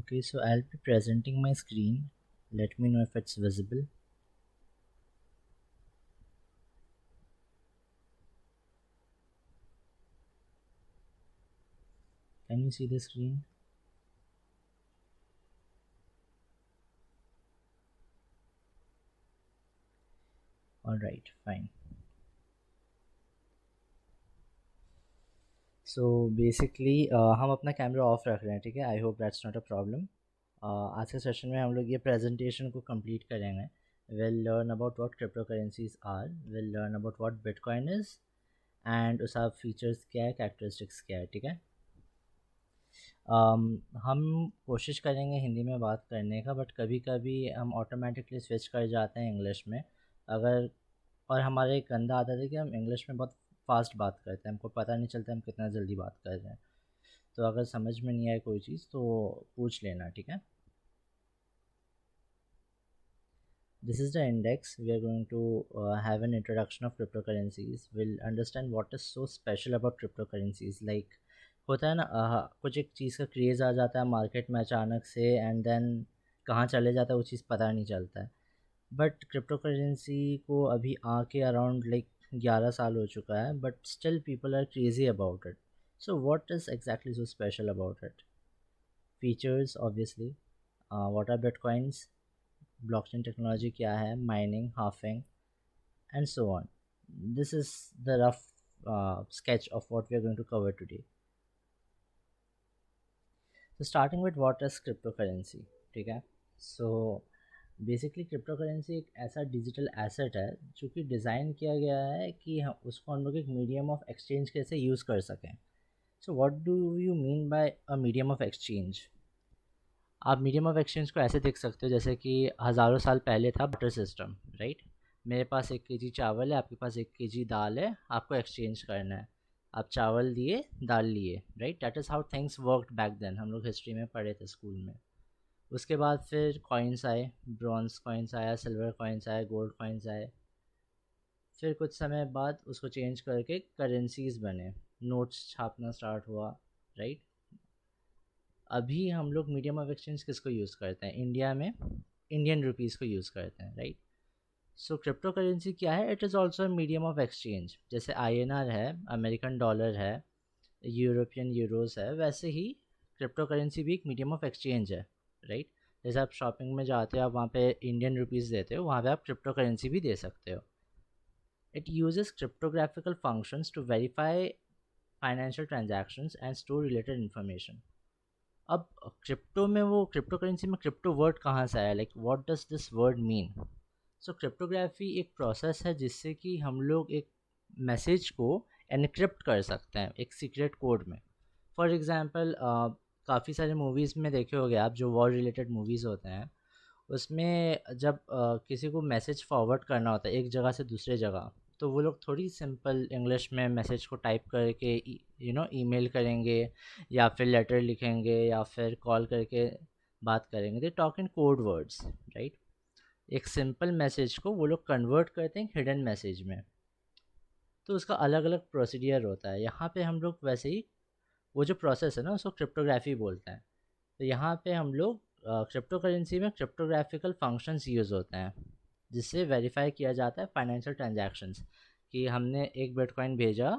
Okay, so I'll be presenting my screen. Let me know if it's visible. Can you see the screen? Alright, fine. So basically हम अपना camera off रख रहे हैं, ठीक है. I hope that's not a problem. आज के session में हम लोग ये प्रेजेंटेशन को कंप्लीट करेंगे. Will learn about what crypto currencies are, will learn about what bitcoin is and उसका फीचर्स क्या है, कैरेक्टरिस्टिक्स क्या है, ठीक है. हम कोशिश करेंगे हिंदी में बात करने का, बट कभी कभी हम ऑटोमेटिकली स्विच कर जाते हैं इंग्लिश में. अगर और हमारे एक गंदा आदत है कि हम इंग्लिश में बहुत फास्ट बात करते हैं, हमको पता नहीं चलता हम कितना जल्दी बात कर रहे हैं. तो अगर समझ में नहीं आए कोई चीज़ तो पूछ लेना, ठीक है. This is the index. We are going to have an introduction of cryptocurrencies. We'll understand what is so special about cryptocurrencies. Like होता है ना, कुछ एक चीज़ का क्रेज़ आ जाता है मार्केट में अचानक से, एंड देन कहाँ चले जाता है वो चीज़ पता नहीं चलता है. बट क्रिप्टो करेंसी को अभी आके अराउंड लाइक 11 साल हो चुका है, but still people are crazy about it. So what is exactly so special about it? Features obviously. What are bitcoins, blockchain technology क्या है, mining, halving, and so on. This is the rough sketch of what we are going to cover today. So starting with what is cryptocurrency, ठीक है. So basically crypto currency एक ऐसा digital asset है जो कि design किया गया है कि हम उसको हम लोग एक मीडियम ऑफ एक्सचेंज कैसे यूज़ कर सकें. So what do you mean by a medium of exchange? आप मीडियम ऑफ एक्सचेंज को ऐसे देख सकते हो जैसे कि हज़ारों साल पहले था बटर सिस्टम, राइट. मेरे पास 1 kg चावल है, आपके पास 1 kg दाल है, आपको एक्सचेंज करना है. आप चावल दिए, दाल लिए, right. That is how things worked back then. हम लोग हिस्ट्री में पढ़े थे स्कूल में. उसके बाद फिर कॉइन्स आए, ब्रॉन्ज कॉइन्स आया, सिल्वर कॉइन्स आए, गोल्ड कॉइन्स आए. फिर कुछ समय बाद उसको चेंज करके करेंसीज बने, नोट्स छापना स्टार्ट हुआ, राइट. अभी हम लोग मीडियम ऑफ एक्सचेंज किसको यूज़ करते हैं इंडिया में? इंडियन रुपीज़ को यूज़ करते हैं, राइट. सो क्रिप्टो करेंसी क्या है? It is also medium of exchange. जैसे INR है, अमेरिकन डॉलर है, यूरोपियन यूरोज़ है, वैसे ही क्रिप्टो करेंसी भी एक मीडियम ऑफ एक्सचेंज है, राइट. जैसे आप शॉपिंग में जाते हो, आप वहाँ पे इंडियन रुपीज़ देते हो, वहाँ पे आप क्रिप्टो करेंसी भी दे सकते हो. It uses cryptographical functions to verify financial transactions and store related information. अब क्रिप्टो में, वो क्रिप्टो करेंसी में क्रिप्टो वर्ड कहाँ से आया? Like what does this word mean? So cryptography एक प्रोसेस है जिससे कि हम लोग एक मैसेज को एनक्रिप्ट कर सकते हैं एक सीक्रेट कोड में. फॉर एग्ज़ाम्पल, काफ़ी सारे मूवीज़ में देखे होंगे आप, जो वॉर रिलेटेड मूवीज़ होते हैं, उसमें जब किसी को मैसेज फॉरवर्ड करना होता है एक जगह से दूसरे जगह, तो वो लोग थोड़ी सिंपल इंग्लिश में मैसेज को टाइप करके ईमेल करेंगे, या फिर लेटर लिखेंगे, या फिर कॉल करके बात करेंगे. They talk in code words, right. एक सिंपल मैसेज को वो लोग कन्वर्ट करते हैं हिडन मैसेज में. तो उसका अलग अलग प्रोसीडियर होता है. यहाँ पे हम लोग वैसे ही, वो जो प्रोसेस है ना, उसको क्रिप्टोग्राफी बोलते हैं. तो यहाँ पे हम लोग क्रिप्टो करेंसी में क्रिप्टोग्राफिकल फंक्शंस यूज़ होते हैं जिससे वेरीफाई किया जाता है फाइनेंशियल ट्रांजैक्शंस, कि हमने एक बिटकॉइन भेजा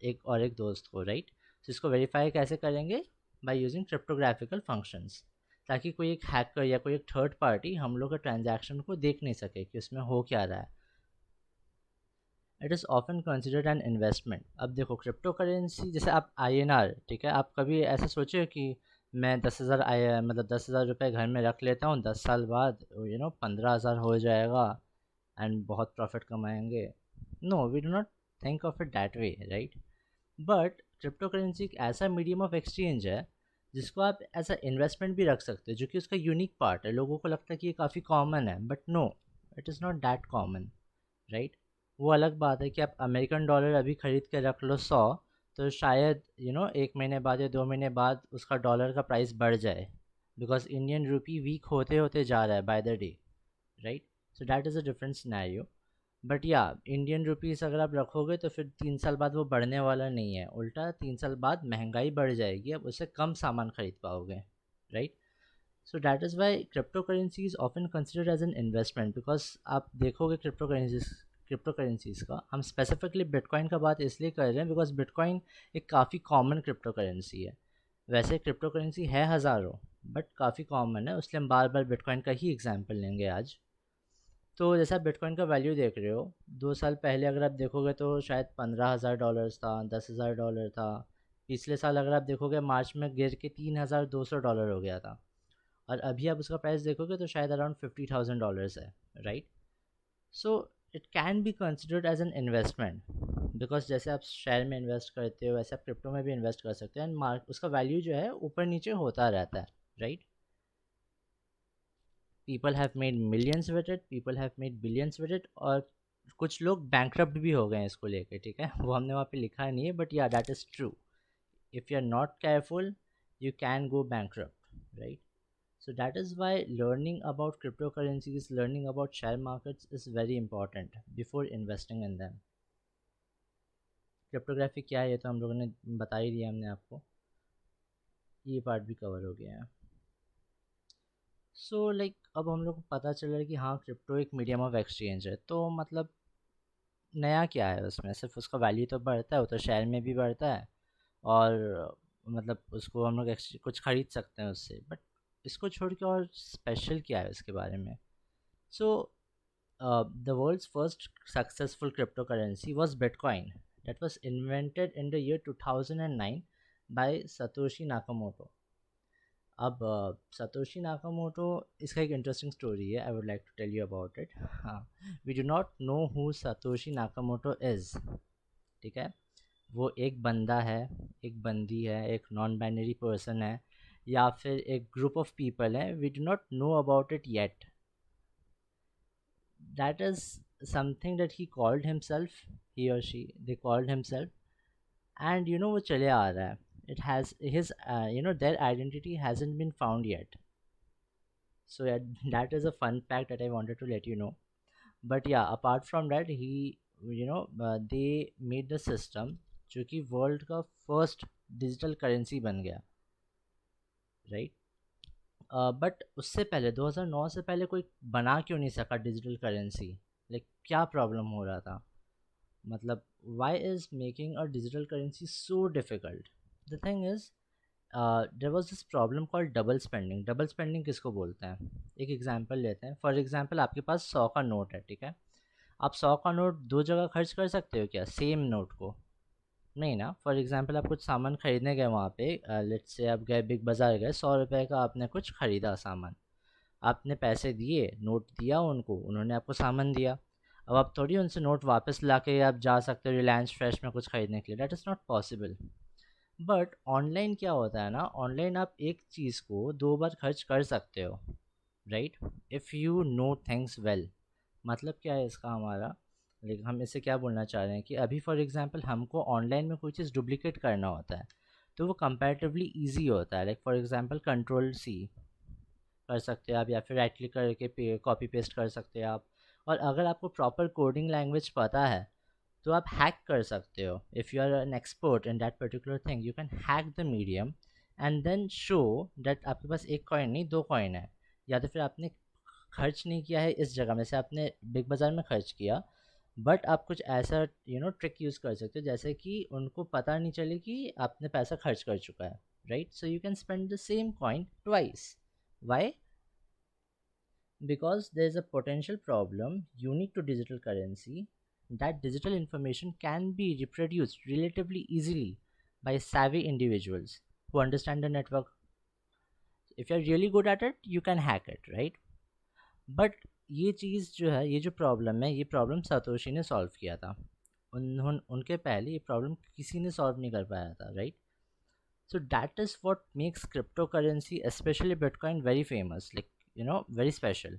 एक दोस्त को, राइट. तो इसको वेरीफाई कैसे करेंगे? बाय यूजिंग क्रिप्टोग्राफिकल फंक्शंस, ताकि कोई एक हैकर या कोई एक थर्ड पार्टी हम लोग के ट्रांजैक्शन को देख नहीं सके कि उसमें हो क्या रहा है. It is often considered an investment. अब देखो क्रिप्टो करेंसी, जैसे आप INR, ठीक है, आप कभी ऐसा सोचे कि मैं 10,000 मतलब 10,000 रुपये घर में रख लेता हूँ, 10 साल बाद 15,000 हो जाएगा एंड बहुत प्रॉफिट कमाएंगे? No, we do not think of it that way, right. But crypto currency एक ऐसा मीडियम ऑफ एक्सचेंज है जिसको आप एज अ इन्वेस्टमेंट भी रख सकते हो, जो कि उसका यूनिक पार्ट है. लोगों को लगता है कि ये काफ़ी कॉमन है, but no, it is not that common, right. वो अलग बात है कि आप अमेरिकन डॉलर अभी ख़रीद के रख लो 100, तो शायद 1 महीने बाद या 2 महीने बाद उसका डॉलर का प्राइस बढ़ जाए, बिकॉज इंडियन रुपी वीक होते होते जा रहा है by the day, right. So that is a different scenario. But या इंडियन रुपीस अगर आप रखोगे तो फिर 3 साल बाद वो बढ़ने वाला नहीं है, उल्टा 3 साल बाद महंगाई बढ़ जाएगी, अब उससे कम सामान खरीद पाओगे, right. So that is why crypto currency is often considered as an investment, because आप देखोगे क्रिप्टो करेंसीज का, हम स्पेसिफिकली बिटकॉइन का बात इसलिए कर रहे हैं बिकॉज बिटकॉइन एक काफ़ी कॉमन क्रिप्टो करेंसी है। वैसे क्रिप्टो करेंसी है हज़ारों, बट काफ़ी कॉमन है, इसलिए हम बार बार बिटकॉइन का ही एग्जाम्पल लेंगे आज। तो जैसा बिटकॉइन का वैल्यू देख रहे हो, 2 साल पहले अगर आप देखोगे तो शायद $15,000 था, $10,000 था। पिछले साल अगर आप देखोगे मार्च में गिर के $3,200 हो गया था। और अभी आप उसका प्राइस देखोगे तो शायद अराउंड $50,000 है, right. So it can be considered as an investment, because जैसे आप शेयर में इन्वेस्ट करते हो वैसे आप क्रिप्टो में भी इन्वेस्ट कर सकते हो, एंड मार्क उसका वैल्यू जो है ऊपर नीचे होता रहता है, right. People have made millions with it, people have made billions with it, और कुछ लोग बैंकरप्ट भी हो गए हैं इसको लेके, ठीक है। वो हमने वहाँ पे लिखा नहीं है, but yeah that is true. If you are not careful you can go bankrupt, right? So that is why learning about cryptocurrencies, learning about share markets is very important before investing in them. Cryptography क्या है ये तो हम लोगों ने बता ही दिया, हमने आपको ये पार्ट भी कवर हो गया है। सो लाइक अब हम लोग को पता चल रहा है कि हाँ क्रिप्टो एक मीडियम ऑफ एक्सचेंज है, तो मतलब नया क्या है उसमें, सिर्फ उसका वैल्यू तो बढ़ता है, वो तो शेयर में भी बढ़ता है, और मतलब उसको हम लोग कुछ खरीद सकते हैं उससे, बट इसको छोड़ के और स्पेशल क्या है उसके बारे में। So the world's first successful crypto currency was Bitcoin, that was invented in the year 2009 by Satoshi Nakamoto. अब सतोशी नाकामोटो, इसका एक इंटरेस्टिंग स्टोरी है, I would like to tell you about it. हाँ, we do not know who Satoshi Nakamoto is, ठीक है। वो एक बंदा है, एक बंदी है, एक नॉन बाइनरी पर्सन है, या फिर एक ग्रुप ऑफ पीपल है, we do not know about it yet. That is something that he called himself, he और she they called himself, and you know वो चले आ रहा है। it has his their identity hasn't been found yet. So yeah, that is a fun fact that I wanted to let you know. But yeah, apart from that, they made the system जो कि world का first digital currency बन गया, right. But उससे पहले 2009 से पहले कोई बना क्यों नहीं सका डिजिटल करेंसी, लाइक क्या प्रॉब्लम हो रहा था, मतलब why is making a digital currency so difficult. The thing is there was this problem called double spending. Double spending किसको बोलते हैं, एक एग्जांपल लेते हैं। फॉर एग्जांपल आपके पास 100 का नोट है, ठीक है। आप 100 का नोट दो जगह खर्च कर सकते हो क्या, सेम नोट को? नहीं ना। फॉर एग्जांपल आप कुछ सामान खरीदने गए वहाँ पे, लेट्स से आप गए बिग बाज़ार गए, 100 रुपये का आपने कुछ ख़रीदा सामान, आपने पैसे दिए, नोट दिया उनको, उन्होंने आपको सामान दिया। अब आप थोड़ी उनसे नोट वापस ला के आप जा सकते हो रिलायंस फ्रेश में कुछ खरीदने के लिए, that is not possible. But online क्या होता है ना, ऑनलाइन आप एक चीज़ को 2 बार खर्च कर सकते हो, right, if you know things well. मतलब क्या है इसका हमारा, लेकिन हम इससे क्या बोलना चाह रहे हैं कि अभी फॉर एग्जांपल हमको ऑनलाइन में कोई चीज़ डुप्लीकेट करना होता है, तो वो कंपैरेटिवली इजी होता है। Like for example control C कर सकते हैं आप, या फिर राइट क्लिक करके कॉपी पेस्ट कर सकते हैं आप। और अगर आपको प्रॉपर कोडिंग लैंग्वेज पता है तो आप हैक कर सकते हो। If you are an expert in that particular thing, you can hack the medium and then show that आपके पास एक कॉइन नहीं 2 कॉइन है, या तो फिर आपने खर्च नहीं किया है इस जगह में से, आपने बिग बाज़ार में खर्च किया, बट आप कुछ ऐसा ट्रिक यूज़ कर सकते हो जैसे कि उनको पता नहीं चले कि आपने पैसा खर्च कर चुका है, right. So you can spend the same coin twice. Why? Because there is a potential problem unique to digital currency, that digital information can be reproduced relatively easily by savvy individuals who understand the network. If you're really good at it, you can hack it, right? But ये चीज़ जो है, ये जो problem है, ये problem Satoshi ने solve किया था। उनके पहले ये प्रॉब्लम किसी ने सॉल्व नहीं कर पाया था, right. So that is what makes crypto currency specially bitcoin very famous, like very special,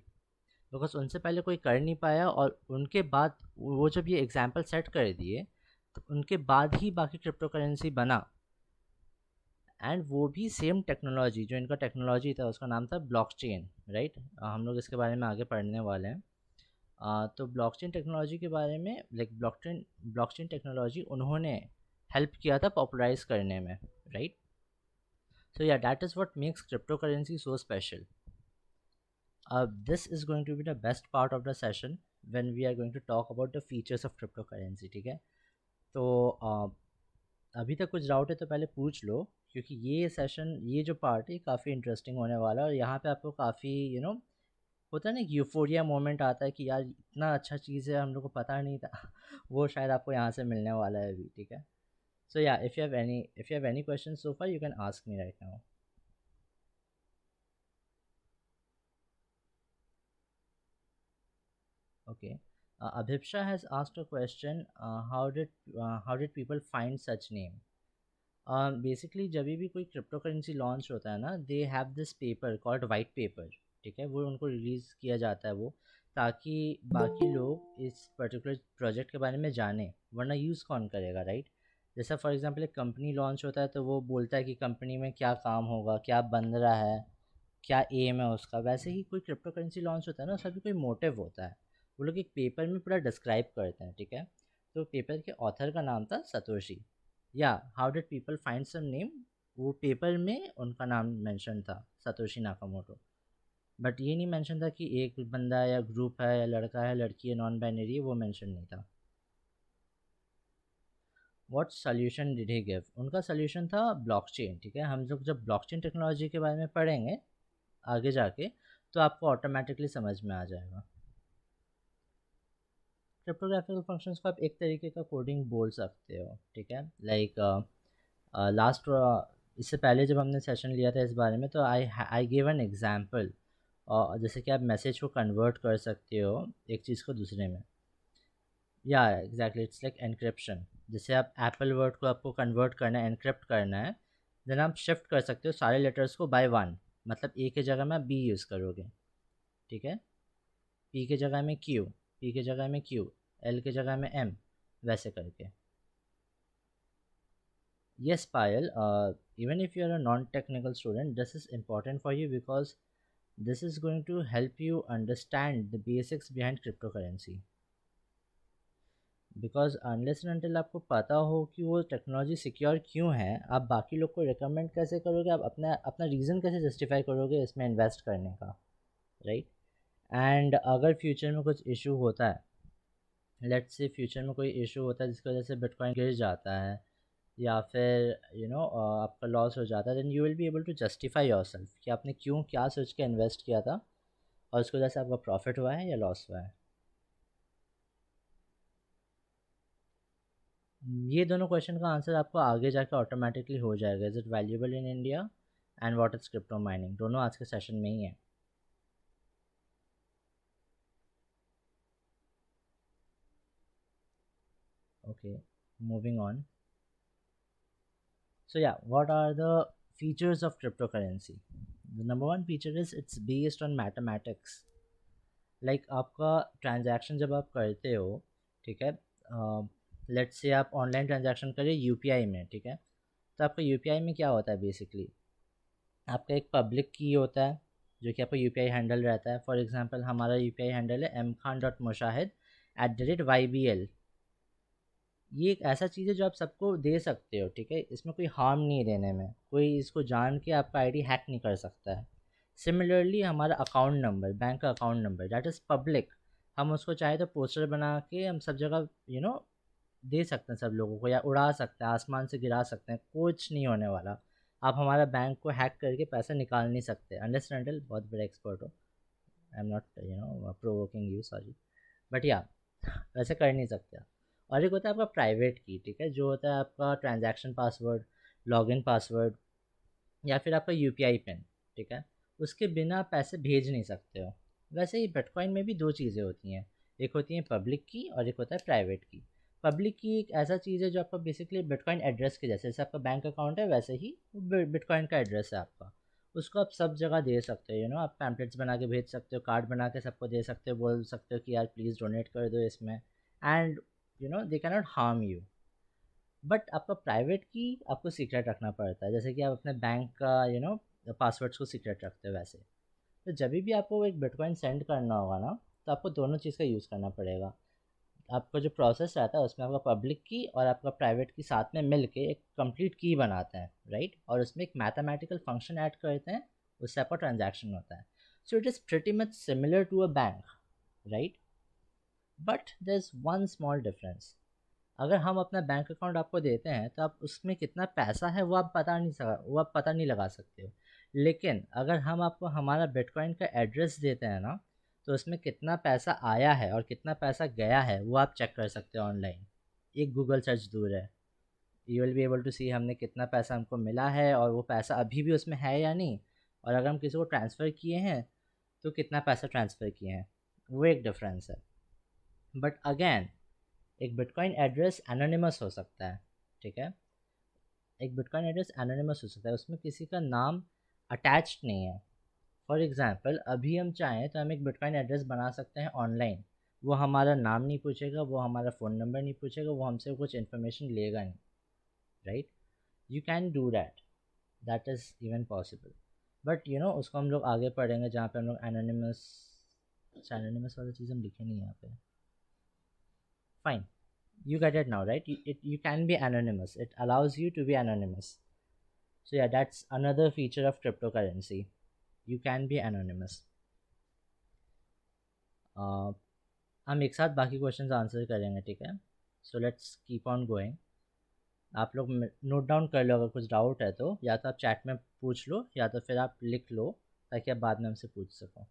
because उनसे पहले कोई कर नहीं पाया, और उनके बाद वो जब ये एग्जाम्पल सेट कर दिए तो उनके बाद ही बाकी क्रिप्टो करेंसी बना, एंड वो भी सेम टेक्नोलॉजी, जो इनका टेक्नोलॉजी था उसका नाम था ब्लॉकचेन, राइट। हम लोग इसके बारे में आगे पढ़ने वाले हैं। तो ब्लॉकचेन टेक्नोलॉजी के बारे में, लाइक ब्लॉकचेन टेक्नोलॉजी उन्होंने हेल्प किया था पॉपुलराइज करने में, राइट। सो या that is what makes crypto currency so special. This is going to be the best part of the session when we are going to talk about the features of cryptocurrency, ठीक है? तो अभी तक कुछ doubt है तो पहले पूछ लो, क्योंकि ये सेशन, ये जो पार्ट है काफ़ी इंटरेस्टिंग होने वाला है और यहाँ पे आपको काफ़ी होता है ना, यूफोरिया मोमेंट आता है कि यार इतना अच्छा चीज़ है, हम लोग को पता नहीं था वो शायद आपको यहाँ से मिलने वाला है अभी, ठीक है? सो या if you have any question so far you can ask me right now. Okay. Abhipsha has asked a question. How did people find such name? Basically जब भी कोई क्रिप्टो करेंसी लॉन्च होता है ना, they have this paper called white paper, ठीक है? वो उनको रिलीज़ किया जाता है वो, ताकि बाकी लोग इस पर्टिकुलर प्रोजेक्ट के बारे में जाने, वरना यूज़ कौन करेगा, राइट? जैसा फॉर एग्जांपल एक कंपनी लॉन्च होता है तो वो बोलता है कि कंपनी में क्या काम होगा, क्या बन रहा है, क्या एम है उसका। वैसे ही कोई क्रिप्टो करेंसी लॉन्च होता है ना, उसका भी कोई मोटिव होता है, वो लोग एक पेपर में पूरा डिस्क्राइब करते हैं, ठीक है? तो पेपर के ऑथर का नाम था Satoshi. Yeah how did people find some name, वो पेपर में उनका नाम मेंशन था, सतोशी नाकामोटो. बट ये नहीं मेंशन था कि एक बंदा या ग्रुप है या लड़का है लड़की है नॉन बाइनरी है, वो मेंशन नहीं था. What solution did he give, उनका सोल्यूशन था ब्लॉकचेन, ठीक है? हम लोग जब ब्लॉकचेन टेक्नोलॉजी के बारे में पढ़ेंगे आगे जाके तो आपको ऑटोमेटिकली समझ में आ जाएगा. क्रिप्टोग्राफिकल फंक्शंस को आप एक तरीके का कोडिंग बोल सकते हो, ठीक है? लाइक लास्ट इससे पहले जब हमने सेशन लिया था इस बारे में, तो आई गिव एन एग्जांपल. जैसे कि आप मैसेज को कन्वर्ट कर सकते हो एक चीज़ को दूसरे में. या एग्जैक्टली, इट्स लाइक एनक्रिप्शन. जैसे आप एप्पल वर्ड को आपको कन्वर्ट करना है, एनक्रिप्ट करना है, देन आप शिफ्ट कर सकते हो सारे लेटर्स को बाय वन. मतलब ए के जगह में आप बी यूज़ करोगे, ठीक है? पी के जगह में क्यू, पी के जगह में क्यू, एल के जगह में एम, वैसे करके. Yes, Payal, even if you are a non-technical student, this is important for you because this is going to help you understand the basics behind cryptocurrency. Because unless and until आपको पता हो कि वो technology secure क्यों है, आप बाकी लोग को रिकमेंड कैसे करोगे, आप अपना अपना रीज़न कैसे जस्टिफाई करोगे इसमें इन्वेस्ट करने का, राइट? एंड अगर फ्यूचर में कुछ इशू होता है, लेट्स से फ्यूचर में कोई इशू होता है जिसकी वजह से बिटकॉइन गिर जाता है या फिर आपका लॉस हो जाता है, then you will be able to justify yourself कि आपने क्यों क्या सोच के इन्वेस्ट किया था और उसकी वजह से आपका प्रॉफिट हुआ है या लॉस हुआ है. ये दोनों क्वेश्चन का आंसर आपको आगे जाके ऑटोमेटिकली हो जाएगा. Is it valuable in India and what is crypto mining, दोनों आज के सेशन में ही है. Okay, moving on. So yeah, what are the features of cryptocurrency? The number one feature is it's based on mathematics. Like आपका transaction जब आप करते हो, ठीक है? लेट्स से आप ऑनलाइन ट्रांजैक्शन करें यूपीआई में, ठीक है? तो आपका यूपीआई में क्या होता है बेसिकली, आपका एक पब्लिक की होता है जो कि आपका यूपीआई हैंडल रहता है. फॉर एग्जांपल हमारा यूपीआई हैंडल है mkhan.moshahid@yvl. ये एक ऐसा चीज़ है जो आप सबको दे सकते हो, ठीक है? इसमें कोई हार्म नहीं है देने में, कोई इसको जान के आपका आईडी हैक नहीं कर सकता है. सिमिलरली हमारा अकाउंट नंबर, बैंक का account number, that is public. हम उसको चाहे तो पोस्टर बना के हम सब जगह दे सकते हैं सब लोगों को, या उड़ा सकते हैं, आसमान से गिरा सकते हैं, कुछ नहीं होने वाला. आप हमारा बैंक को हैक करके पैसा निकाल नहीं सकते अनलेस एंटिल बहुत बड़े एक्सपर्ट हो. I am not provoking you, sorry, but या वैसे कर नहीं सकते. और एक होता है आपका प्राइवेट की, ठीक है? जो होता है आपका ट्रांजैक्शन पासवर्ड, लॉगिन पासवर्ड, या फिर आपका यूपीआई पिन, ठीक है? उसके बिना आप पैसे भेज नहीं सकते हो. वैसे ही बिटकॉइन में भी दो चीज़ें होती हैं, एक होती है पब्लिक की और एक होता है प्राइवेट की. पब्लिक की एक ऐसा चीज़ है जो आपका बेसिकली बिटकॉइन एड्रेस के जैसे आपका बैंक अकाउंट है, वैसे ही बिटकॉइन का एड्रेस है आपका. उसको आप सब जगह दे सकते हो, आप पैम्पलेट्स बना के भेज सकते हो, कार्ड बना के सबको दे सकते हो, बोल सकते हो कि यार प्लीज़ डोनेट कर दो इसमें. And they can not harm you. But आपका प्राइवेट की आपको सीक्रेट रखना पड़ता है, जैसे कि आप अपने बैंक का पासवर्ड्स को सीक्रेट रखते हो वैसे. तो जब भी आपको एक बिटकॉइन सेंड करना होगा ना, तो आपको दोनों चीज़ का यूज़ करना पड़ेगा. आपका जो प्रोसेस रहता है उसमें आपका पब्लिक की और आपका प्राइवेट की साथ में मिल के एक कंप्लीट की बनाते हैं, राइट? और उसमें एक मैथमेटिकल फंक्शन ऐड करते हैं, उससे आपका ट्रांजैक्शन होता है. So it is pretty much similar to a bank, right? But there's one small difference. अगर हम अपना बैंक अकाउंट आपको देते हैं तो आप उसमें कितना पैसा है वो आप पता नहीं लगा सकते हो। लेकिन अगर हम आपको हमारा बिटकॉइन का एड्रेस देते हैं ना, तो उसमें कितना पैसा आया है और कितना पैसा गया है वो आप चेक कर सकते हो ऑनलाइन। एक गूगल सर्च दूर है। You will be able to see हमने कितना पैसा हमको मिला है और वो पैसा अभी भी उसमें है या नहीं, और अगर हम किसी को ट्रांसफ़र किए हैं तो कितना पैसा ट्रांसफ़र किए हैं। वो एक डिफरेंस है। बट अगेन, एक बिटकॉइन एड्रेस एनोनिमस हो सकता है, ठीक है। एक बिटकॉइन एड्रेस एनोनिमस हो सकता है, उसमें किसी का नाम अटैच्ड नहीं है। फॉर एग्ज़ाम्पल, अभी हम चाहें तो हम एक बिटकॉइन एड्रेस बना सकते हैं ऑनलाइन। वो हमारा नाम नहीं पूछेगा, वो हमारा फ़ोन नंबर नहीं पूछेगा, वो हमसे कुछ इन्फॉर्मेशन लेगा नहीं, right. You can do that is even possible. But उसको हम लोग आगे पढ़ेंगे जहाँ पे हम लोग एनोनिमस, एनोनिमस वाली चीज़ हम लिखे नहीं यहाँ पे। Fine, you get it now, right? You can be anonymous. It allows you to be anonymous. So yeah, that's another feature of cryptocurrency. You can be anonymous. हम एक साथ बाकी क्वेश्चंस आंसर करेंगे, ठीक है। So let's keep on going. आप लोग note down कर लो, अगर कुछ डाउट है तो या तो आप चैट में पूछ लो या तो फिर आप लिख लो, ताकि आप बाद में हमसे पूछ सको।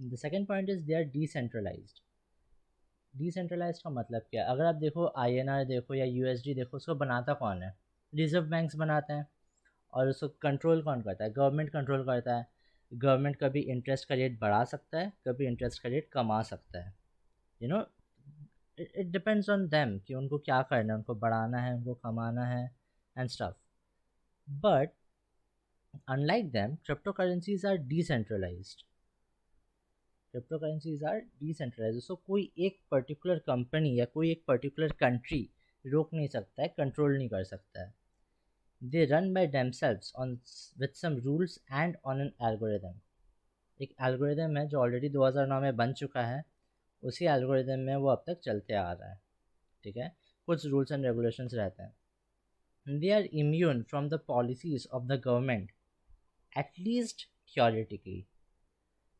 The second point is they are decentralized. Decentralize का मतलब क्या है? अगर आप देखो INR देखो या USD देखो, उसको बनाता कौन है? रिजर्व बैंक्स बनाते हैं। और उसको कंट्रोल कौन करता है? गवर्नमेंट कंट्रोल करता है। गवर्नमेंट कभी इंटरेस्ट का रेट बढ़ा सकता है, कभी इंटरेस्ट का रेट कमा सकता है। You know it depends on them कि उनको क्या करना है, उनको बढ़ाना है, उनको कमाना है and stuff. But unlike them, crypto currencies are decentralized. Crypto currencies are decentralize. उसको कोई एक पर्टिकुलर कंपनी या कोई एक पर्टिकुलर कंट्री रोक नहीं सकता है, कंट्रोल नहीं कर सकता है। They run by themselves on with some rules and on an algorithm. एक एल्गोरिदम है जो ऑलरेडी 2009 में बन चुका है, उसी एल्गोरिदम में वो अब तक चलते आ रहा है, ठीक है। कुछ रूल्स एंड रेगुलेशंस रहते हैं। They are immune from the policies of the government, at least theoretically.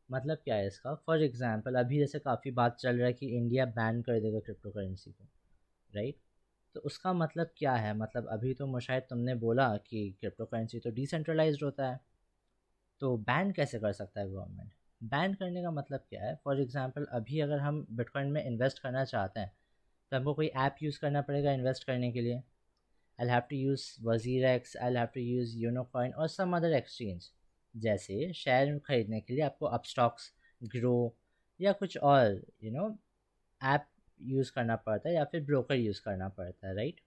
मतलब क्या है इसका? फॉर एग्जांपल, अभी जैसे काफ़ी बात चल रहा है कि इंडिया बैन कर देगा क्रिप्टो करेंसी को, राइट। तो उसका मतलब क्या है? मतलब अभी तो शायद तुमने बोला कि क्रिप्टो करेंसी तो डिसेंट्रलाइज्ड होता है, तो बैन कैसे कर सकता है गवर्नमेंट? बैन करने का मतलब क्या है? फॉर एग्जांपल, अभी अगर हम बिटकॉइन में इन्वेस्ट करना चाहते हैं तो हमको कोई ऐप यूज़ करना पड़ेगा इन्वेस्ट करने के लिए। I have to use WazirX, I have to use Unocoin और सम अदर एक्सचेंज। जैसे शेयर खरीदने के लिए आपको अपस्टॉक्स, ग्रो या कुछ और ऐप यूज़ करना पड़ता है या फिर ब्रोकर यूज़ करना पड़ता है, राइट।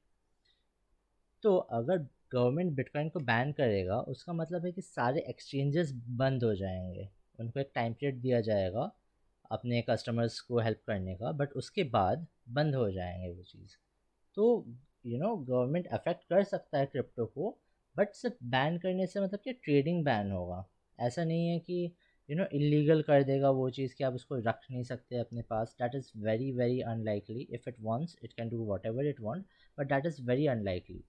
तो अगर गवर्नमेंट बिटकॉइन को बैन करेगा, उसका मतलब है कि सारे एक्सचेंजेस बंद हो जाएंगे। उनको एक टाइम पीरियड दिया जाएगा अपने कस्टमर्स को हेल्प करने का, बट उसके बाद बंद हो जाएंगे वो चीज़। तो गवर्नमेंट अफेक्ट कर सकता है क्रिप्टो को, बट सिर्फ बैन करने से मतलब कि ट्रेडिंग बैन होगा। ऐसा नहीं है कि इलीगल कर देगा वो चीज़ कि आप उसको रख नहीं सकते अपने पास। That is very very unlikely. If it wants it can do whatever it want, but that is very unlikely,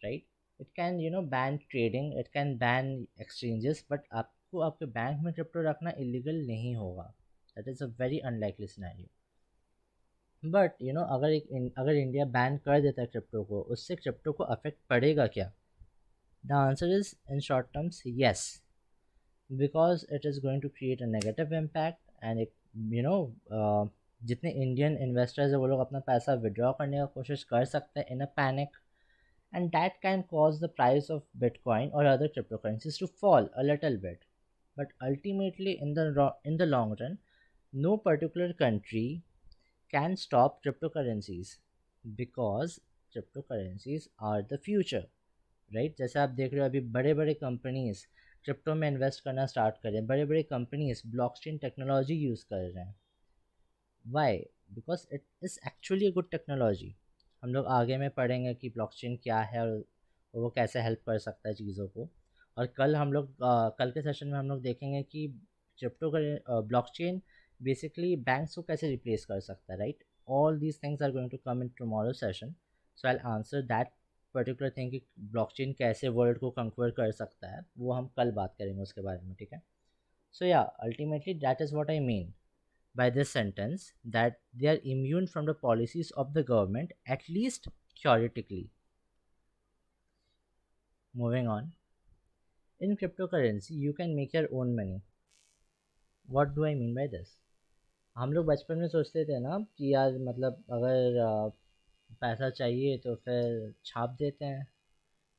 right. It can ban trading, it can ban exchanges, but आपको आपके बैंक में crypto रखना illegal नहीं होगा। That is a very unlikely scenario. But अगर India ban कर देता है क्रिप्टो को, उससे क्रिप्टो को अफेक्ट पड़ेगा क्या? The answer is in short terms yes, because it is going to create a negative impact and एक जितने इंडियन इन्वेस्टर्स हैं वो लोग अपना पैसा विड्रॉ करने का कोशिश कर सकते हैं in a panic, and that can cause the price of Bitcoin or other cryptocurrencies to fall a little bit. But ultimately, in the long run, no particular country can stop cryptocurrencies because cryptocurrencies are the future, right? जैसे आप देख रहे हो अभी बड़े बड़े companies crypto में invest करना स्टार्ट कर रहे हैं, बड़े बड़े कंपनीज ब्लॉकचेन टेक्नोलॉजी यूज़ कर रहे हैं। Why? Because it is actually a good technology. हम लोग आगे में पढ़ेंगे कि ब्लॉकचेन क्या है और वो कैसे हेल्प कर सकता है चीज़ों को। और कल के सेशन में हम लोग देखेंगे कि क्रिप्टो ब्लॉकचेन बेसिकली बैंक्स को कैसे रिप्लेस कर सकता है, right. All these things are going to come in tomorrow session. So I answer that particular thing कि ब्लॉकचेन कैसे वर्ल्ड को कंक्वर कर सकता है, वो हम कल बात करेंगे उसके बारे में, ठीक है। So yeah, ultimately that is what I mean by this sentence, that they are immune from the policies of the government, at least theoretically. Moving on, in cryptocurrency you can make your own money. What do I mean by this? हम लोग बचपन में सोचते थे ना कि यार मतलब अगर पैसा चाहिए तो फिर छाप देते हैं,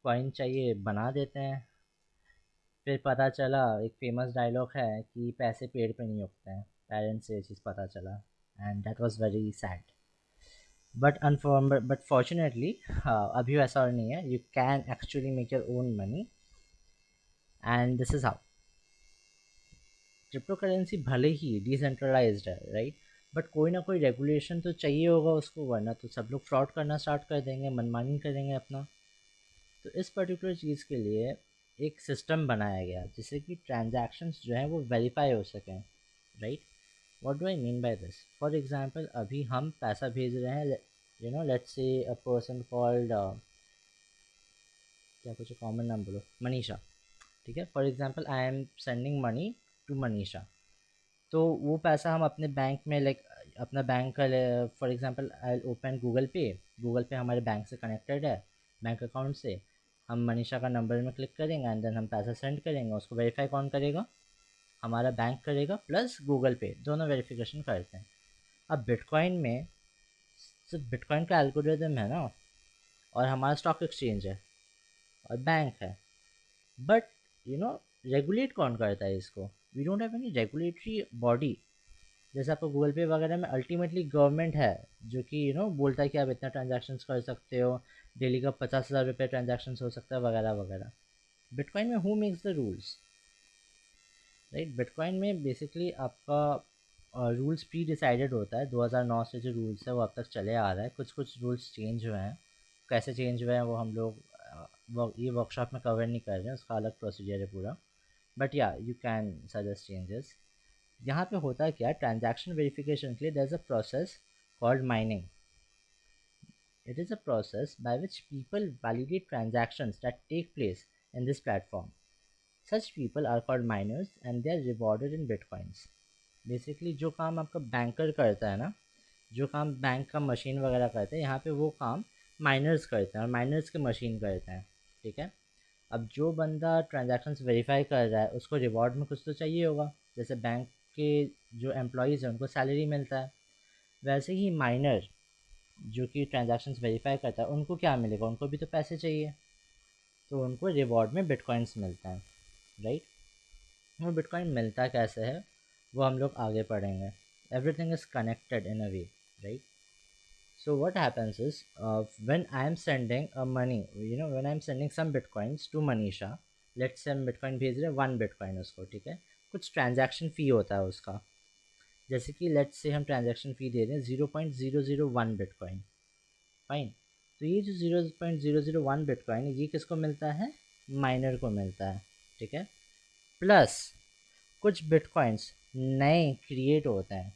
कॉइन चाहिए बना देते हैं। फिर पता चला, एक फेमस डायलॉग है कि पैसे पेड़ पे नहीं उगते हैं, पेरेंट्स से ये चीज़ पता चला, and that was very sad. But fortunately अभी वैसा और नहीं है, you can actually make your own money, and this is how. Crypto currency भले ही डिसेंट्रलाइज्ड है, राइट, बट कोई ना कोई रेगुलेशन तो चाहिए होगा उसको, वरना तो सब लोग फ्रॉड करना स्टार्ट कर देंगे, मनमानी करेंगे अपना। तो इस पर्टिकुलर चीज़ के लिए एक सिस्टम बनाया गया जिससे कि ट्रांजैक्शंस जो हैं वो वेरीफाई हो सकें, right. What do I mean by this? For example, अभी हम पैसा भेज रहे हैं, you know, let's say a person called, क्या कुछ कॉमन नाम बोलो, मनीषा, ठीक है। For example I am sending money to Manisha. तो वो पैसा हम अपने बैंक में, लाइक अपना बैंक का, for example I open Google पे। गूगल पे हमारे बैंक से कनेक्टेड है, बैंक अकाउंट से। हम मनीषा का नंबर में क्लिक करेंगे एंड देन हम पैसा सेंड करेंगे। उसको वेरीफाई कौन करेगा? हमारा बैंक करेगा, प्लस गूगल पे, दोनों वेरिफिकेशन करते हैं। अब बिटकॉइन में सिर्फ बिटकॉइन का एल्गोरिदम है ना, और हमारा स्टॉक एक्सचेंज है और बैंक है, बट यू नो, रेगुलेट कौन करता है इसको? We don't have any regulatory body. जैसे आपको गूगल पे वगैरह में अल्टीमेटली गवर्नमेंट है जो कि यू नो बोलता है कि आप इतना ट्रांजैक्शन कर सकते हो, डेली का 50,000 रुपये ट्रांजैक्शन हो सकता है, वगैरह वगैरह। बिटकॉइन में who makes the rules, right? Bitcoin में बेसिकली आपका रूल्स प्री डिसाइडेड होता है। 2009 से जो रूल्स है वो अब तक चले आ रहा है। कुछ कुछ रूल्स चेंज हुए हैं, कैसे चेंज हुए हैं वो हम लोग ये वर्कशॉप में कवर नहीं कर रहे हैं, उसका अलग प्रोसीजर है पूरा। बट या, यू कैन सजेस्ट चेंजेस। यहाँ पे होता है क्या, ट्रांजैक्शन वेरिफिकेशन के लिए there is a process called mining. It is a process by which people validate transactions that take place in this platform. Such people are called miners and they are rewarded in bitcoins. Basically जो काम आपका banker करता है ना, जो काम bank का machine वगैरह करते हैं, यहाँ पे वो काम माइनर्स करते हैं और माइनर्स के मशीन करते हैं, ठीक है। अब जो बंदा ट्रांजैक्शंस वेरीफाई कर रहा है उसको रिवॉर्ड में कुछ तो चाहिए होगा। जैसे बैंक के जो एम्प्लॉयज़ हैं उनको सैलरी मिलता है, वैसे ही माइनर जो कि ट्रांजैक्शंस वेरीफाई करता है उनको क्या मिलेगा? उनको भी तो पैसे चाहिए, तो उनको रिवॉर्ड में बिटकॉइंस मिलता है, राइट। वो बिटकॉइन मिलता कैसे है वो हम लोग आगे पढ़ेंगे। Everything is connected in a way, right. So what happens is, when I am sending money, you know, when I am sending some bitcoins to Manisha, let's say हम bitcoin भेज रहे हैं 1 bitcoin उसको, ठीक है। कुछ ट्रांजैक्शन फ़ी होता है उसका, जैसे कि लेट्स से हम ट्रांजैक्शन फ़ी दे रहे हैं 0.001 बिटकॉइन, फाइन। तो ये जो 0.001 बिटकॉइन ये किसको मिलता है? माइनर को मिलता है, ठीक है। प्लस कुछ बिटकॉइंस नए क्रिएट होते हैं।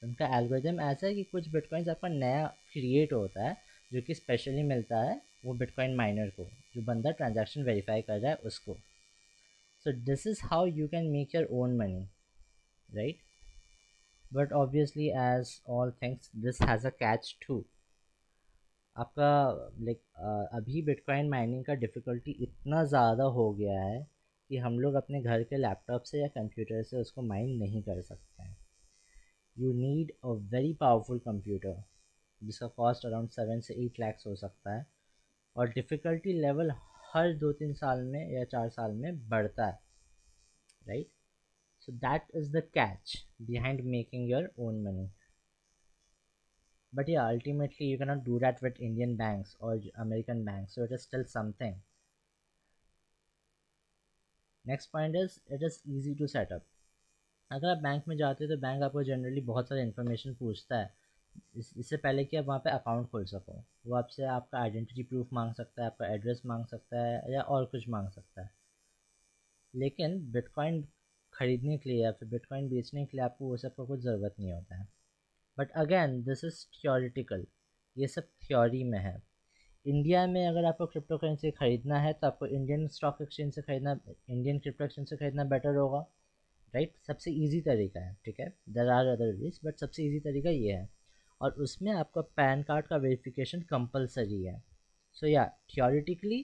उनका एल्गोरिदम ऐसा है कि कुछ बिटकॉइंस आपका नया क्रिएट होता है जो कि स्पेशली मिलता है वो बिटकॉइन माइनर को, जो बंदा ट्रांजैक्शन वेरीफाई कर रहा है उसको। So this is how you can make your own money, right. But obviously as all things this has a catch too. आपका लाइक अभी बिटकॉइन माइनिंग का डिफ़िकल्टी इतना ज़्यादा हो गया है कि हम लोग अपने घर के लैपटॉप से या कंप्यूटर से उसको माइन नहीं कर सकते हैं। You need a very powerful computer जिसका कॉस्ट अराउंड 7 से 8 लाख हो सकता है, और डिफ़िकल्टी लेवल हर 2-3 साल में या 4 साल में बढ़ता है, right. So that is the catch behind making your own money. But yeah, ultimately you cannot do that with Indian banks or American banks, so it is still something. Next point is it is easy to set up. अगर आप bank में जाते हो तो bank आपको generally बहुत सारी information पूछता है इससे पहले कि आप वहाँ पे अकाउंट खोल सको। वो आपसे आपका आइडेंटिटी प्रूफ मांग सकता है, आपका एड्रेस मांग सकता है या और कुछ मांग सकता है। लेकिन बिटकॉइन ख़रीदने के लिए या फिर बिटकॉइन बेचने के लिए आपको वो सब का कुछ ज़रूरत नहीं होता है। But again this is theoretical, ये सब थ्योरी में है। इंडिया में अगर आपको क्रिप्टो करेंसी खरीदना है तो आपको इंडियन स्टॉक एक्सचेंज से खरीदना, इंडियन क्रिप्टो एक्सचेंज से खरीदना बेटर होगा, राइट, सबसे इजी तरीका है, ठीक है, there are other ways but सबसे इजी तरीका ये है, और उसमें आपका पैन कार्ड का वेरिफिकेशन कंपलसरी है। So yeah theoretically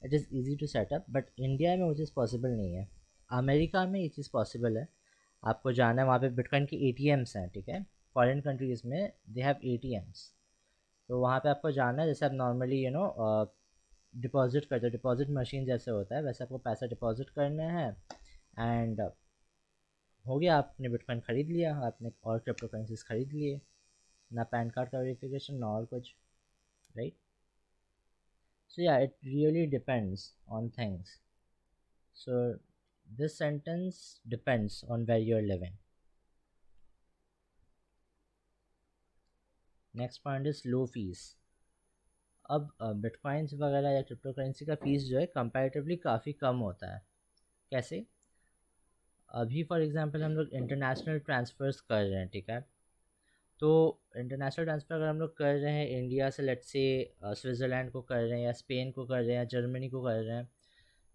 it is easy to set up, but India में वो चीज़ पॉसिबल नहीं है। अमेरिका में ये चीज़ पॉसिबल है, आपको जाना है वहाँ पे बिटकॉइन के एटीएम्स हैं, ठीक है, फॉरेन कंट्रीज़ में दे हैव एटीएम्स, तो वहाँ पे आपको जाना है, जैसे आप नॉर्मली डिपॉजिट करते हो, डिपॉजिट मशीन जैसे होता है वैसे आपको पैसा डिपॉजिट करना है, एंड हो गया, आपने बिटकॉइन ख़रीद लिया, आपने और क्रिप्टो करेंसीज खरीद लिए, ना पैन कार्ड का वेरिफिकेशन ना और कुछ, right. So yeah it really depends on things, so this sentence depends on where you are living. Next point is low fees. अब बिटकॉइंस वगैरह या क्रिप्टो करेंसी का फ़ीस जो है कंपैरेटिवली काफ़ी कम होता है। कैसे? अभी फॉर एग्जांपल हम लोग इंटरनेशनल ट्रांसफ़र्स कर रहे हैं, ठीक है, तो इंटरनेशनल ट्रांसफ़र अगर हम लोग कर रहे हैं इंडिया से, लेट्स से स्विट्ज़रलैंड को कर रहे हैं या स्पेन को कर रहे हैं या जर्मनी को कर रहे हैं,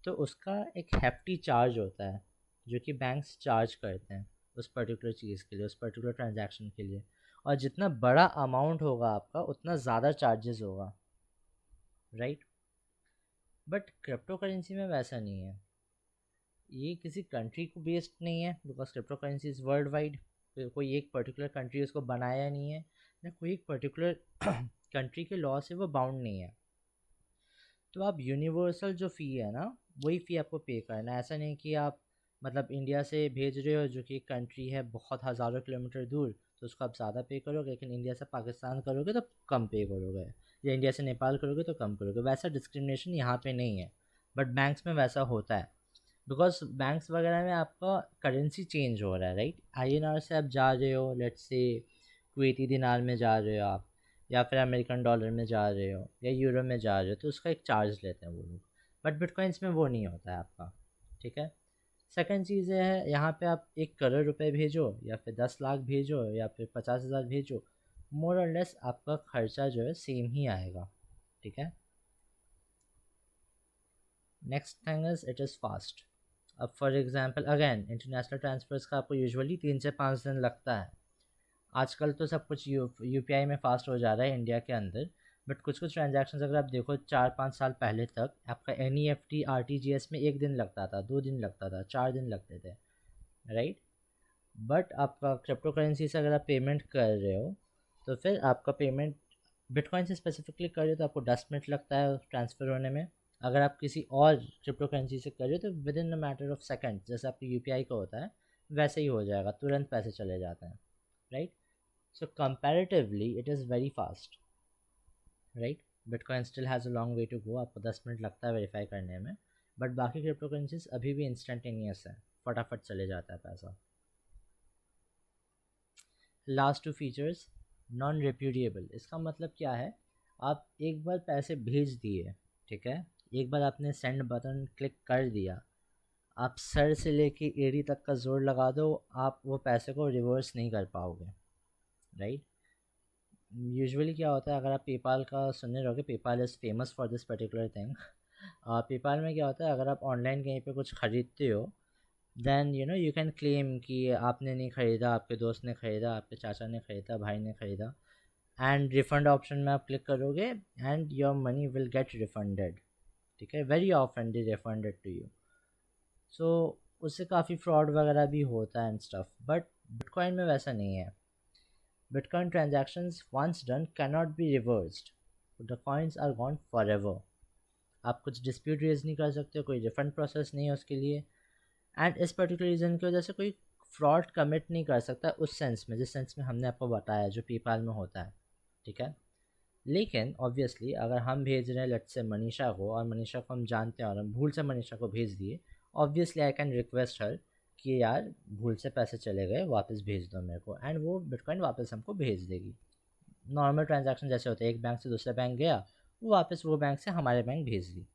तो उसका एक हैफ्टी चार्ज होता है जो कि बैंक्स चार्ज करते हैं उस पर्टिकुलर चीज़ के लिए, उस पर्टिकुलर ट्रांजैक्शन के लिए, और जितना बड़ा अमाउंट होगा आपका उतना ज़्यादा चार्जेस होगा, राइट। बट क्रिप्टो करेंसी में वैसा नहीं है, ये किसी कंट्री को बेस्ड नहीं है, because crypto currency is world wide, कोई एक पर्टिकुलर कंट्री उसको बनाया नहीं है, या कोई एक पर्टिकुलर कंट्री के लॉ से वो बाउंड नहीं है, तो आप यूनिवर्सल जो फ़ी है ना वही फ़ी आपको पे करना है। ऐसा नहीं कि आप मतलब इंडिया से भेज रहे हो जो कि एक कंट्री है बहुत हज़ारों किलोमीटर दूर, तो उसको आप ज़्यादा पे करोगे, लेकिन इंडिया से पाकिस्तान करोगे तो कम पे करोगे, या इंडिया से नेपाल करोगे तो कम करोगे, वैसा डिस्क्रिमिनेशन यहाँ पे नहीं है, बट बैंक्स में वैसा होता है, बिकॉज बैंक्स वगैरह में आपका करेंसी चेंज हो रहा है, राइट। आईएनआर से आप जा रहे हो, लेट्स से कुवैती दिनार में जा रहे हो आप, या फिर अमेरिकन डॉलर में जा रहे हो या यूरो में जा रहे हो, तो उसका एक चार्ज लेते हैं वो लोग, बट बिटकॉइंस में वो नहीं होता है आपका, ठीक है। सेकंड चीज़ ये है, यहाँ पे आप 1 करोड़ रुपए भेजो या फिर 10 लाख भेजो या फिर 50,000 भेजो, मोर और लेस आपका खर्चा जो है सेम ही आएगा, ठीक है। Next thing is it is fast. अब for example again international transfers का आपको यूजुअली 3 से 5 दिन लगता है, आजकल तो सब कुछ यूपीआई में फ़ास्ट हो जा रहा है इंडिया के अंदर, बट कुछ कुछ ट्रांजैक्शंस अगर आप देखो 4-5 साल पहले तक आपका एनईएफटी आरटीजीएस में 1 दिन लगता था, 2 दिन लगता था, 4 दिन लगते थे, राइट। बट आपका क्रिप्टो करेंसी से अगर आप पेमेंट कर रहे हो तो फिर आपका पेमेंट बिटकॉइन से स्पेसिफिकली कर रहे हो तो आपको 10 मिनट लगता है ट्रांसफ़र होने में, अगर आप किसी और क्रिप्टो करेंसी से कर रहे हो तो with in a matter of second, जैसे आपके यूपीआई का होता है वैसे ही हो जाएगा, तुरंत पैसे चले जाते हैं, right. So comparatively it is very fast, right. Bitcoin still has a long way to go, आपको 10 मिनट लगता है वेरीफाई करने में, बट बाकी क्रिप्टो करेंसीज अभी भी इंस्टेंटेनियस है, फटाफट चले जाता है पैसा। लास्ट टू फीचर्स, नॉन रिप्यूडिएबल, इसका मतलब क्या है, आप एक बार पैसे भेज दिए, ठीक है, एक बार आपने सेंड बटन क्लिक कर दिया, आप सर से लेके एड़ी तक का जोर लगा दो, आप वो पैसे को रिवर्स नहीं कर पाओगे, राइट। यूजुअली क्या होता है, अगर आप पेपाल का सुनने रहोगे, PayPal is famous for this particular thing, PayPal में क्या होता है, अगर आप ऑनलाइन कहीं पे कुछ ख़रीदते हो देन यू कैन क्लेम कि आपने नहीं ख़रीदा, आपके दोस्त ने ख़रीदा, आपके चाचा ने ख़रीदा, भाई ने ख़रीदा, एंड रिफ़ंड ऑप्शन में आप क्लिक करोगे and your money will get refunded, ठीक है, very often they refunded to you. So उससे काफ़ी फ्रॉड वगैरह भी होता है एंड स्टफ, बट बिटकॉइन में वैसा नहीं है। Bitcoin transactions once done can not be reversed, the coins are gone forever, आप कुछ डिस्प्यूट रेज नहीं कर सकते, कोई रिफंड प्रोसेस नहीं है उसके लिए, एंड इस पर्टिकुलर रीज़न की वजह से कोई फ्रॉड कमिट नहीं कर सकता उस सेंस में, जिस सेंस में हमने आपको बताया जो पेपाल में होता है, ठीक है। लेकिन ऑब्वियसली अगर हम भेज रहे हैं लेट्स से मनीषा को, और मनीषा को हम जानते हैं और हम भूल से मनीषा को भेज दिए, ऑब्वियसली आई कैन रिक्वेस्ट हर कि यार भूल से पैसे चले गए, वापस भेज दो मेरे को, एंड वो बिटकॉइन वापस हमको भेज देगी। नॉर्मल ट्रांजैक्शन जैसे होते हैं, एक बैंक से दूसरे बैंक गया, वो वापस वो बैंक से हमारे बैंक भेज दी।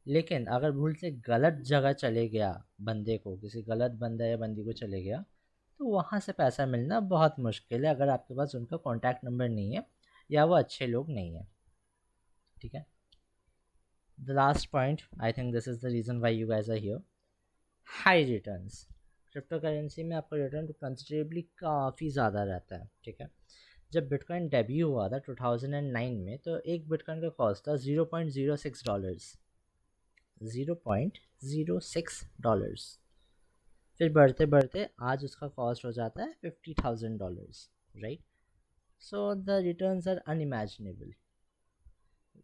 लेकिन अगर भूल से गलत जगह चले गया, बंदे को किसी गलत बंदा या बंदी को चले गया, तो वहाँ से पैसा मिलना बहुत मुश्किल है अगर आपके पास उनका कॉन्टैक्ट नंबर नहीं है या वो अच्छे लोग नहीं हैं, ठीक है। The last point, I think this is the reason why you guys are here, high returns. Crypto currency में आपका रिटर्न कंसिडरेबली काफ़ी ज़्यादा रहता है, ठीक है। जब बिटकॉइन डेब्यू हुआ था 2009 में, तो एक बिटकॉइन का कॉस्ट था $0.06, $0.06। फिर बढ़ते बढ़ते आज उसका कॉस्ट हो जाता है $50,000, right. So the returns are unimaginable.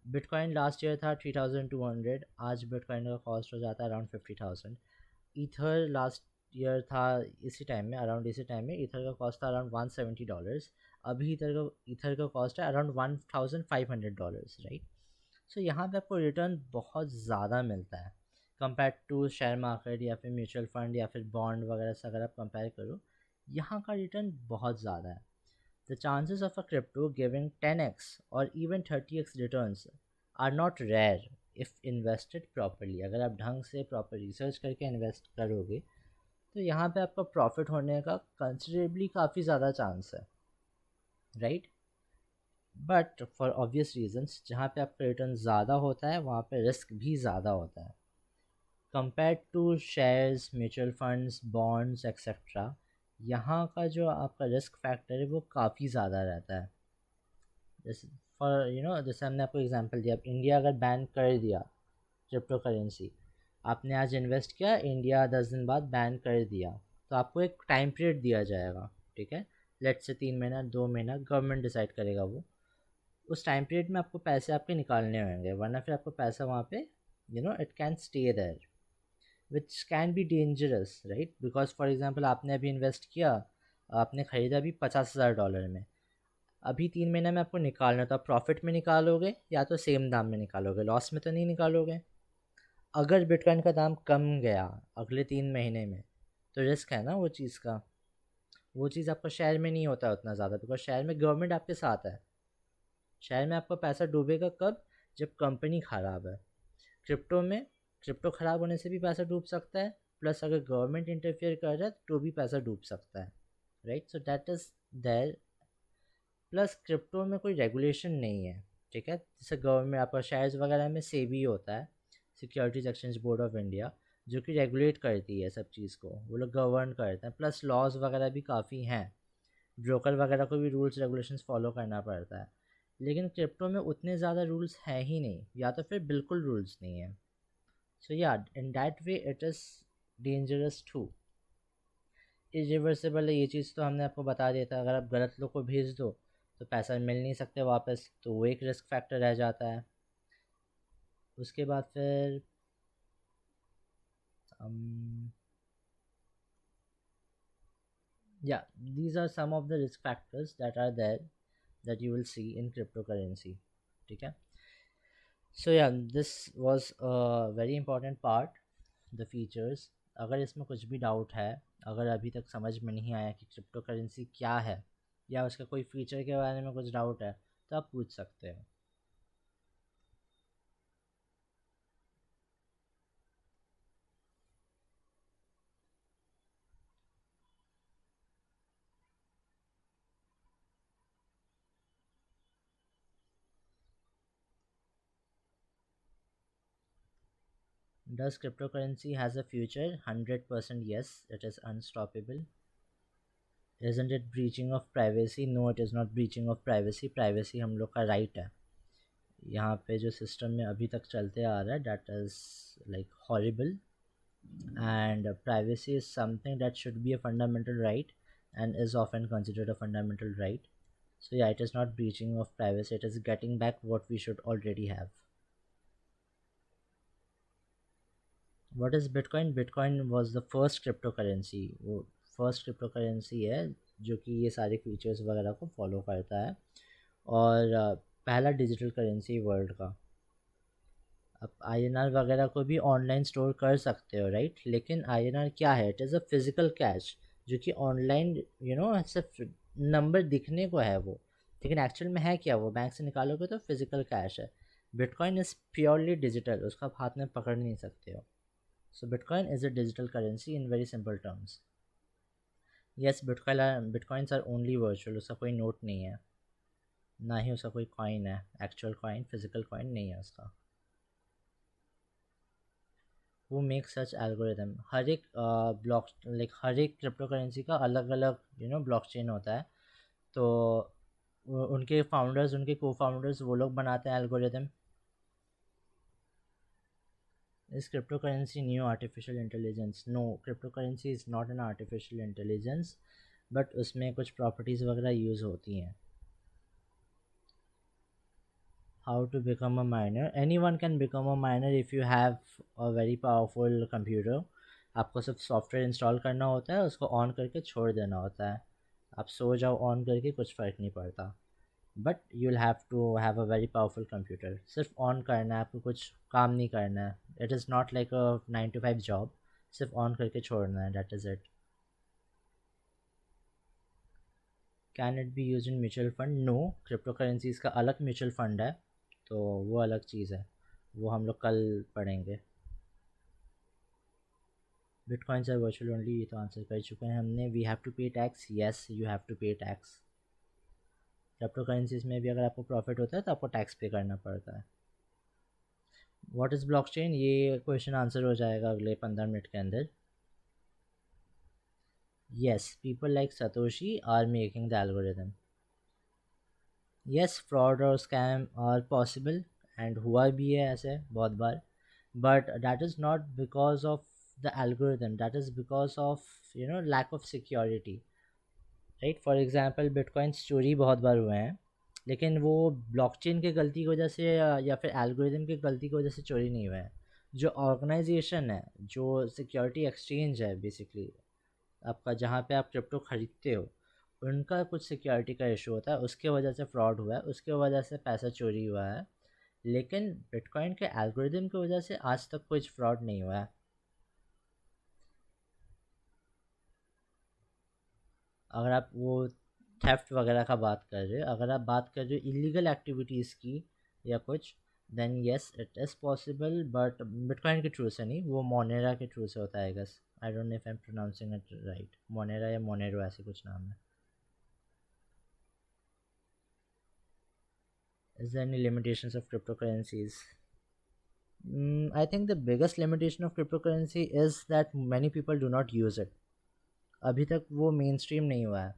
Bitcoin last year था 3200, आज बिटकॉइन का कॉस्ट हो जाता है अराउंड 50,000। ईथर लास्ट ईयर था इसी टाइम में, अराउंड इसी टाइम में ईथर का कॉस्ट था अराउंड $170। अभी ईथर का कॉस्ट है अराउंड $1,500, राइट। सो यहाँ पे आपको रिटर्न बहुत ज़्यादा मिलता है कंपेयर टू शेयर मार्केट या फिर म्यूचुअल फंड या फिर बॉन्ड वगैरह से। अगर आप कंपेयर करो, यहाँ का रिटर्न बहुत ज़्यादा है। The chances of a crypto giving 10x or even 30x returns are not rare if invested properly। अगर आप ढंग से प्रॉपर रिसर्च करके इन्वेस्ट करोगे तो यहाँ पे आपका प्रॉफिट होने का कंसिडरेबली काफ़ी ज़्यादा चांस है, right. But for obvious reasons, जहाँ पे आपका रिटर्न ज़्यादा होता है वहाँ पे रिस्क भी ज़्यादा होता है compare to shares, mutual funds, bonds etcetera. यहाँ का जो आपका रिस्क फैक्टर है वो काफ़ी ज़्यादा रहता है। जैसे फॉर जैसे हमने आपको एग्जांपल दिया, अब इंडिया अगर बैन कर दिया क्रिप्टो करेंसी, आपने आज इन्वेस्ट किया, इंडिया 10 दिन बाद बैन कर दिया, तो आपको एक टाइम पीरियड दिया जाएगा, ठीक है। लेट से 3 महीना 2 महीना गवर्नमेंट डिसाइड करेगा वो। उस टाइम पीरियड में आपको पैसे आपके निकालने होंगे, वरना फिर आपको पैसा वहाँ पे it can stay there, which can be dangerous, right. Because for example आपने अभी इन्वेस्ट किया, आपने ख़रीदा अभी $50,000 में, अभी 3 महीने में आपको निकालना, तो आप प्रॉफिट में निकालोगे या तो सेम दाम में निकालोगे, लॉस में तो नहीं निकालोगे। अगर बिटकॉइन का दाम कम गया अगले 3 महीने में, तो रिस्क है ना वो चीज़ का। वो चीज़ आपका शेयर में नहीं होता उतना ज़्यादा, बिकॉज शेयर में गवर्नमेंट आपके साथ है। शेयर में आपका पैसा डूबेगा कब? जब कंपनी ख़राब है। क्रिप्टो में क्रिप्टो ख़राब होने से भी पैसा डूब सकता है, प्लस अगर गवर्नमेंट इंटरफेयर कर रहा है तो भी पैसा डूब सकता है, right. So that is there. Plus crypto में कोई रेगुलेशन नहीं है, ठीक है। जैसे गवर्नमेंट आपका शेयर्स वगैरह में सेबी होता है, securities exchange board of India, जो कि रेगुलेट करती है सब चीज़ को, वो लोग गवर्न करते हैं। प्लस लॉज वगैरह भी काफ़ी हैं, ब्रोकर वगैरह को भी रूल्स रेगुलेशंस फॉलो करना पड़ता है। लेकिन क्रिप्टो में उतने ज़्यादा रूल्स हैं ही नहीं, या तो फिर बिल्कुल रूल्स नहीं है। So yeah in that way it is dangerous too. Irreversible है ये चीज़ तो हमने आपको बता दिया था। अगर आप गलत लोग को भेज दो तो पैसा मिल नहीं सकते वापस, तो वो एक रिस्क फैक्टर रह जाता है। उसके बाद फिर yeah, these are some of the risk factors that are there that you will see in cryptocurrency, ठीक है। so yeah, this was a very important part, the features। अगर इसमें कुछ भी डाउट है, अगर अभी तक समझ में नहीं आया कि क्रिप्टो करेंसी क्या है या उसका कोई फीचर के बारे में कुछ डाउट है, तो आप पूछ सकते हो। Does cryptocurrency has a future? 100% yes, it is unstoppable. Isn't it breaching of privacy? No, it is not breaching of privacy। privacy हम लोग का right है। यहाँ पे जो सिस्टम में अभी तक चलते आ रहा है, that is like horrible, and privacy is something that should be a fundamental right and is often considered a fundamental right। So yeah, it is not breaching of privacy, it is getting back what we should already have। What is Bitcoin? Bitcoin was the first cryptocurrency। वो first crypto currency है जो कि ये सारे features वगैरह को follow करता है, और पहला डिजिटल करेंसी वर्ल्ड का। अब INR वगैरह को भी ऑनलाइन स्टोर कर सकते हो, राइट। लेकिन INR क्या है? It is a physical cash जो कि ऑनलाइन सिर्फ नंबर दिखने को है वो, लेकिन एक्चुअल में है क्या? वो बैंक से निकालोगे तो फिज़िकल कैश है। बिटकॉइन इज़ प्योरली डिजिटल, उसका आप हाथ में पकड़ नहीं सकते हो। So Bitcoin is a digital currency in very simple terms। Yes, Bitcoins are only virtual, उसका कोई नोट नहीं है, ना ही उसका कोई कॉइन है, एक्चुअल कॉइन, फिजिकल कॉइन नहीं है उसका। Who make such algorithm. हर एक ब्लॉक लाइक हर एक क्रिप्टो करेंसी का अलग अलग ब्लॉकचेन होता है। तो उनके फाउंडर्स, उनके को फाउंडर्स वो लोग बनाते हैं algorithm. Is crypto currency new artificial intelligence? No, crypto currency is not an artificial intelligence, but उसमें कुछ प्रॉपर्टीज़ वगैरह यूज़ होती हैं। How to become a miner? Any one can become a miner if you have a very powerful computer. आपको सिर्फ software install करना होता है, उसको ऑन करके छोड़ देना होता है। आप सो जाओ ऑन करके, कुछ फ़र्क नहीं पड़ता। But you will have to have a very powerful computer. सिर्फ ऑन करना है, आपको कुछ काम नहीं करना है। It is not like a 9 to 5 job, सिर्फ ऑन करके छोड़ना है, that is it. Can it be use in mutual fund? No, crypto currencies का अलग म्यूचुअल फंड है, तो वो अलग चीज़ है, वो हम लोग कल पढ़ेंगे। बिटकॉइंस आर वर्चुअल ओनली, ये तो आंसर कर चुके हैं हमने। We have to pay tax? Yes, you have to pay tax. Crypto currencies में भी अगर आपको प्रॉफिट होता है तो आपको टैक्स पे करना पड़ता है। What is blockchain? ये क्वेश्चन आंसर हो जाएगा अगले 15 मिनट के अंदर। Yes, people like Satoshi are making the algorithm. Yes, fraud और स्कैम आर पॉसिबल, एंड हुआ भी है ऐसे बहुत बार, but that is not because of the algorithm, that is because of lack of security, right. For example bitcoins चोरी बहुत बार हुए हैं, लेकिन वो ब्लॉकचेन की गलती की वजह से या फिर एल्गोरिदम की गलती की वजह से चोरी नहीं हुए हैं। जो ऑर्गेनाइजेशन है, जो सिक्योरिटी एक्सचेंज है बेसिकली आपका, जहाँ पे आप क्रिप्टो ख़रीदते हो, उनका कुछ सिक्योरिटी का इशू होता है, उसके वजह से फ्रॉड हुआ है, उसके वजह से पैसा चोरी हुआ है। लेकिन बिटकॉइन के एल्गोरिदम की वजह से आज तक कुछ फ्रॉड नहीं हुआ है। अगर आप वो थेफ्ट वगैरह का बात कर रहे हो, अगर आप बात कर रहे हो इलीगल एक्टिविटीज़ की या कुछ, then yes it is possible, but bitcoin के थ्रू से नहीं, वो मोनेरा के थ्रू से होता है। Guess, I don't know if I am pronouncing it right, Monera या मोनेरो ऐसे कुछ नाम है। Is there any limitations of cryptocurrencies? I think the biggest limitation of cryptocurrency is that many people do not use it. अभी तक वो main stream नहीं हुआ है,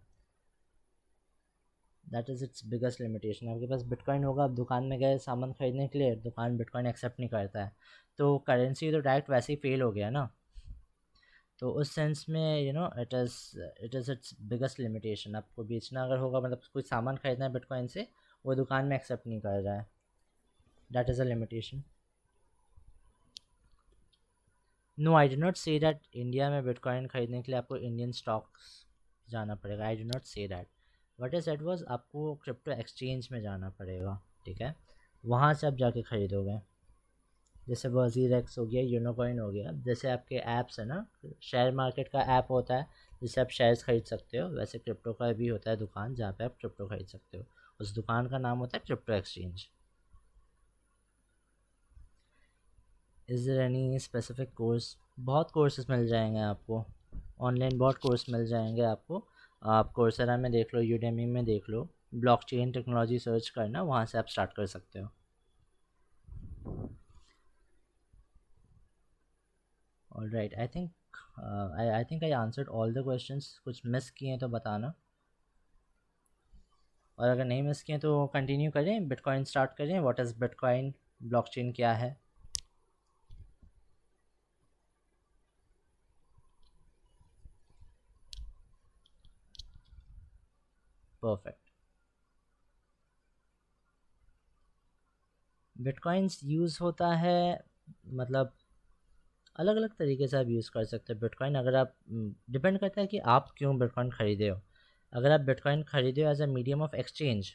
that is it's biggest limitation. आपके पास बिटकॉइन होगा, आप दुकान में गए सामान खरीदने के लिए, दुकान बिटकॉइन एक्सेप्ट नहीं करता है, तो करेंसी तो डायरेक्ट वैसे ही फेल हो गया ना। तो उस सेंस में it is it's biggest limitation. आपको बेचना अगर होगा, मतलब कुछ सामान खरीदना है बिटकॉइन से, वो दुकान में एक्सेप्ट नहीं कर रहा है, that is a limitation. No, I do not say that India में बिटकॉइन खरीदने के लिए आपको इंडियन स्टॉक्स जाना पड़ेगा, I do not say that. What is that was, आपको क्रिप्टो एक्सचेंज में जाना पड़ेगा, ठीक है, वहाँ से आप जाके ख़रीदोगे। जैसे वजीर एक्स हो गया, यूनोकॉइन हो गया, जैसे आपके ऐप्स है ना, शेयर मार्केट का ऐप होता है जिससे आप शेयर्स खरीद सकते हो, वैसे क्रिप्टो का भी होता है दुकान जहाँ पे आप क्रिप्टो खरीद सकते हो। उस दुकान का नाम होता है crypto exchange. Is there any specific course? बहुत कोर्सेज मिल जाएंगे आपको ऑनलाइन, बहुत कोर्स मिल जाएंगे आपको। आप कोर्सेरा में देख लो, यूडेमी में देख लो, ब्लॉकचेन टेक्नोलॉजी सर्च करना, वहाँ से आप स्टार्ट कर सकते हो। Alright, I think I answered all the questions. कुछ मिस किए हैं तो बताना, और अगर नहीं मिस किए तो कंटिन्यू करें, बिटकॉइन स्टार्ट करें। व्हाट इज़ बिटकॉइन, ब्लॉकचेन क्या है? परफेक्ट। बिटकॉइंस यूज़ होता है, मतलब अलग अलग तरीके से आप यूज़ कर सकते हैं बिटकॉइन। अगर आप डिपेंड करता है कि आप क्यों बिटकॉइन ख़रीदे हो। अगर आप बिटकॉइन ख़रीदे हो as a medium of exchange,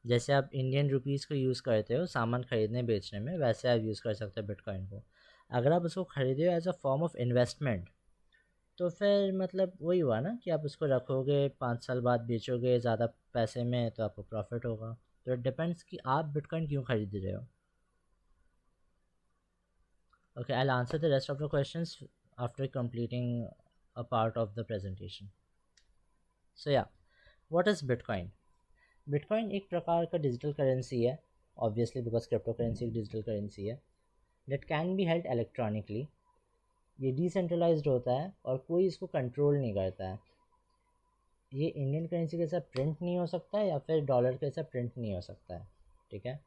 जैसे आप इंडियन रुपीज़ को यूज़ करते हो सामान ख़रीदने बेचने में, वैसे आप यूज़ कर सकते हैं बिटकॉइन को। अगर आप उसको ख़रीदे हो as a form of investment, तो फिर मतलब वही हुआ ना कि आप उसको रखोगे, 5 साल बाद बेचोगे ज़्यादा पैसे में, तो आपको प्रॉफिट होगा। तो इट डिपेंड्स कि आप बिटकॉइन क्यों ख़रीद रहे हो। Okay, I'll answer the rest of the questions after completing a part of the presentation. So yeah, what is Bitcoin? Bitcoin एक प्रकार का डिजिटल करेंसी है, obviously because cryptocurrency एक डिजिटल करेंसी है, that can be held electronically. ये decentralised होता है और कोई इसको कंट्रोल नहीं करता है। ये इंडियन करेंसी के साथ प्रिंट नहीं हो सकता है या फिर डॉलर के साथ प्रिंट नहीं हो सकता है, ठीक है।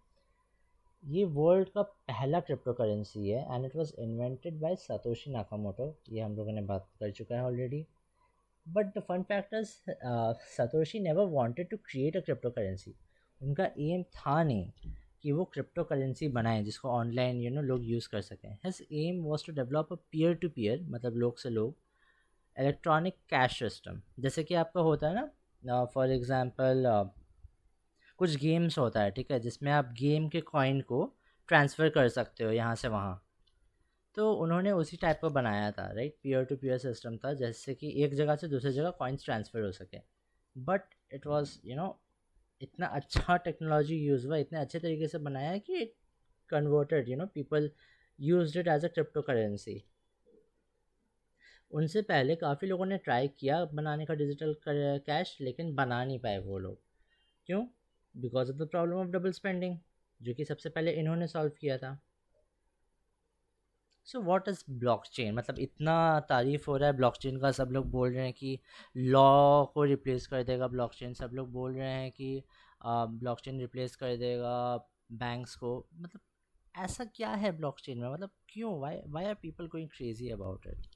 ये वर्ल्ड का पहला क्रिप्टो करेंसी है and it was invented by Satoshi Nakamoto, ये हम लोगों ने बात कर चुका है already. But the fun fact is Satoshi never wanted to create a crypto currency. उनका एम था नहीं कि वो क्रिप्टो करेंसी बनाएं जिसको ऑनलाइन लोग यूज़ कर सकें। His aim was to develop a peer to peer, मतलब लोग से लोग, इलेक्ट्रॉनिक कैश सिस्टम। जैसे कि आपका होता है ना, फॉर एग्जांपल कुछ गेम्स होता है, ठीक है, जिसमें आप गेम के कॉइन को ट्रांसफ़र कर सकते हो यहाँ से वहाँ। तो उन्होंने उसी टाइप का बनाया था, right, peer to peer system था, जैसे कि एक जगह से दूसरी जगह कॉइन्स ट्रांसफ़र हो सके। बट इट वाज इतना अच्छा टेक्नोलॉजी यूज़ हुआ, इतने अच्छे तरीके से बनाया है कि it converted, people used it as a crypto currency. उनसे पहले काफ़ी लोगों ने ट्राई किया बनाने का डिजिटल कैश, लेकिन बना नहीं पाए वो लोग। क्यों? Because of the problem of double spending, जो कि सबसे पहले इन्होंने सॉल्व किया था। सो व्हाट इज़ ब्लॉकचेन, मतलब इतना तारीफ हो रहा है ब्लॉकचेन का, सब लोग बोल रहे हैं कि लॉ को रिप्लेस कर देगा ब्लॉकचेन, सब लोग बोल रहे हैं कि ब्लॉकचेन रिप्लेस कर देगा बैंक्स को। मतलब ऐसा क्या है ब्लॉकचेन में, मतलब क्यों, why are people going crazy about it?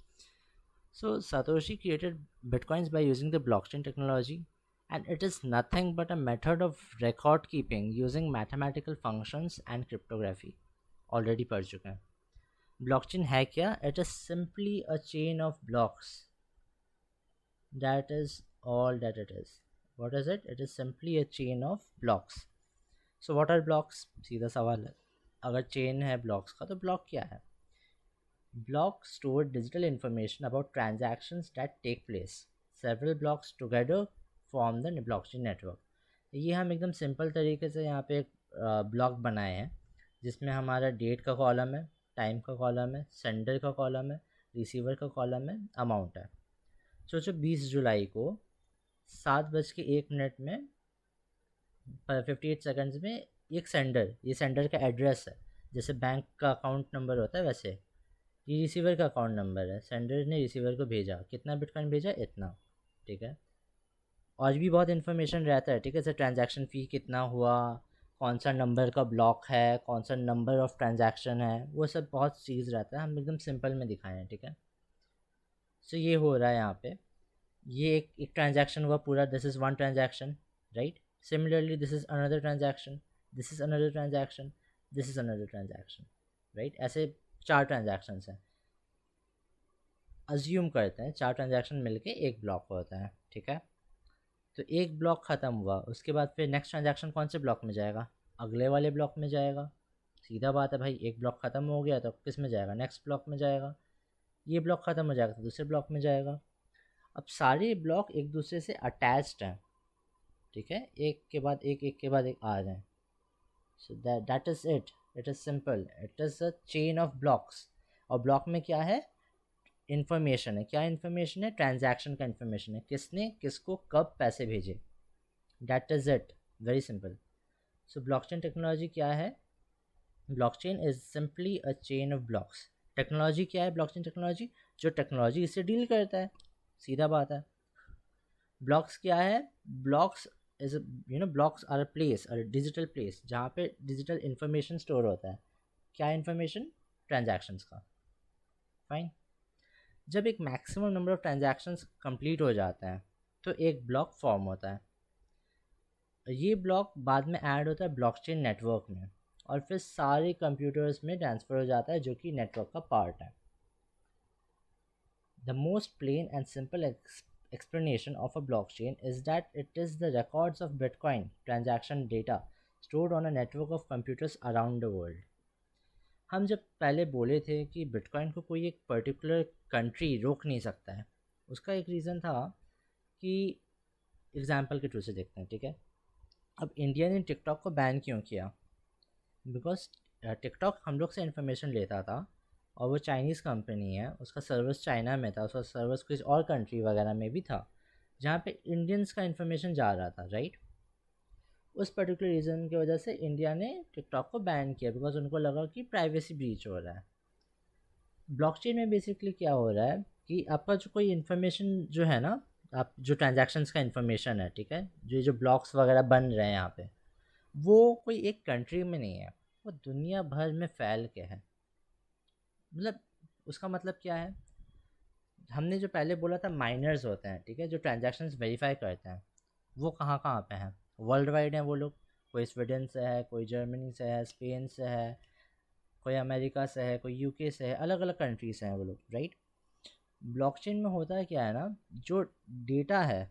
So Satoshi created bitcoins by using the blockchain technology, and it is nothing but a method of record keeping using mathematical functions and cryptography. Already पढ़ चुके हैं। Blockchain है क्या? It is simply a chain of blocks. That is all that it is. What is it? It is simply a chain of blocks. So what are blocks? सीधा सवाल है। अगर chain है blocks का, तो block क्या है? Blocks store digital information about transactions that take place. Several blocks together form the blockchain network. ये हम एकदम सिंपल तरीके से यहाँ पे एक ब्लॉक बनाए हैं, जिसमें हमारा डेट का कॉलम है, टाइम का कॉलम है, सेंडर का कॉलम है, रिसीवर का कॉलम है, अमाउंट है। सोचो 20 जुलाई को 7:01 में 58 सेकंड्स में एक सेंडर, ये सेंडर का एड्रेस है, जैसे बैंक का अकाउंट नंबर होता है वैसे ये रिसीवर का अकाउंट नंबर है। सेंडर ने रिसीवर को भेजा, कितना बिटकॉइन भेजा, इतना, ठीक है। और भी बहुत इन्फॉर्मेशन रहता है, ठीक है, जैसे ट्रांजैक्शन फ़ी कितना हुआ, कौन सा नंबर का ब्लॉक है, कौन सा नंबर ऑफ़ ट्रांजैक्शन है, वो सब बहुत चीज़ रहता है। हम एकदम सिंपल में दिखाए हैं, ठीक है। सो ये हो रहा है यहाँ पे, ये एक ट्रांजैक्शन हुआ पूरा, this is one transaction, right. Similarly this is another transaction, this is another transaction, this is another transaction, right. ऐसे 4 ट्रांजैक्शंस हैं। अज्यूम करते हैं 4 ट्रांजैक्शन मिलके एक ब्लॉक होता है, ठीक है। तो एक ब्लॉक ख़त्म हुआ, उसके बाद फिर नेक्स्ट ट्रांजैक्शन कौन से ब्लॉक में जाएगा? अगले वाले ब्लॉक में जाएगा। सीधा बात है भाई, एक ब्लॉक ख़त्म हो गया तो किस में जाएगा? नेक्स्ट ब्लॉक में जाएगा। ये ब्लॉक ख़त्म हो जाएगा तो दूसरे ब्लॉक में जाएगा। अब सारे ब्लॉक एक दूसरे से अटैच्ड हैं, ठीक है, एक के बाद एक के बाद एक आ रहे हैं। सो that is it is simple, it is a chain of blocks. और ब्लॉक में क्या है? इन्फॉर्मेशन है। क्या इन्फॉर्मेशन है? ट्रांजैक्शन का इन्फॉर्मेशन है, किसने किसको कब पैसे भेजे। That is it, very simple. So blockchain technology क्या है? Blockchain is simply a chain of blocks. Technology क्या है? ब्लॉकचेन टेक्नोलॉजी जो टेक्नोलॉजी इससे डील करता है, सीधा बात है। ब्लॉक्स क्या है? Blocks is blocks are a place, a digital place, जहाँ पे डिजिटल इन्फॉर्मेशन स्टोर होता है। क्या इन्फॉर्मेशन? ट्रांजैक्शंस का। फाइन। जब एक maximum number of transactions complete हो जाते हैं तो एक ब्लॉक फॉर्म होता है। ये ब्लॉक बाद में ऐड होता है ब्लॉकचेन नेटवर्क में और फिर सारे कंप्यूटर्स में ट्रांसफ़र हो जाता है, जो कि नेटवर्क का पार्ट है। The most plain and simple explanation of a blockchain is that it is the records of Bitcoin transaction data stored on a network of computers around the world. हम जब पहले बोले थे कि बिटकॉइन को कोई एक पर्टिकुलर कंट्री रोक नहीं सकता है, उसका एक रीज़न था कि एग्ज़ाम्पल के थ्रू से देखते हैं, ठीक है। अब इंडिया ने टिकटॉक को बैन क्यों किया? बिकॉज टिकटॉक हम लोग से इन्फॉर्मेशन लेता था और वो चाइनीज़ कंपनी है, उसका सर्विस चाइना में था, उसका सर्विस किसी और कंट्री वगैरह में भी था जहाँ पे इंडियंस का इन्फॉर्मेशन जा रहा था, राइट। उस पर्टिकुलर रीज़न की वजह से इंडिया ने टिकटॉक को बैन किया बिकॉज उनको लगा कि प्राइवेसी ब्रीच हो रहा है। ब्लॉकचेन में बेसिकली क्या हो रहा है कि आपका जो कोई इन्फॉर्मेशन जो है ना, आप जो ट्रांजैक्शंस का इन्फॉर्मेशन है, ठीक है, जो ब्लॉक्स वगैरह बन रहे हैं यहाँ पे, वो कोई एक कंट्री में नहीं है, वो दुनिया भर में फैल के है। मतलब उसका मतलब क्या है, हमने जो पहले बोला था माइनर्स होते हैं, ठीक है, जो ट्रांजैक्शंस वेरीफाई करते हैं, वो कहाँ कहाँ पे हैं, वर्ल्ड वाइड हैं वो लोग। कोई स्वीडन से है, कोई जर्मनी से है, स्पेन से है, कोई अमेरिका से है, कोई यूके से है, अलग अलग कंट्री से हैं वो लोग, राइट। ब्लॉकचेन में होता है क्या है ना, जो डेटा है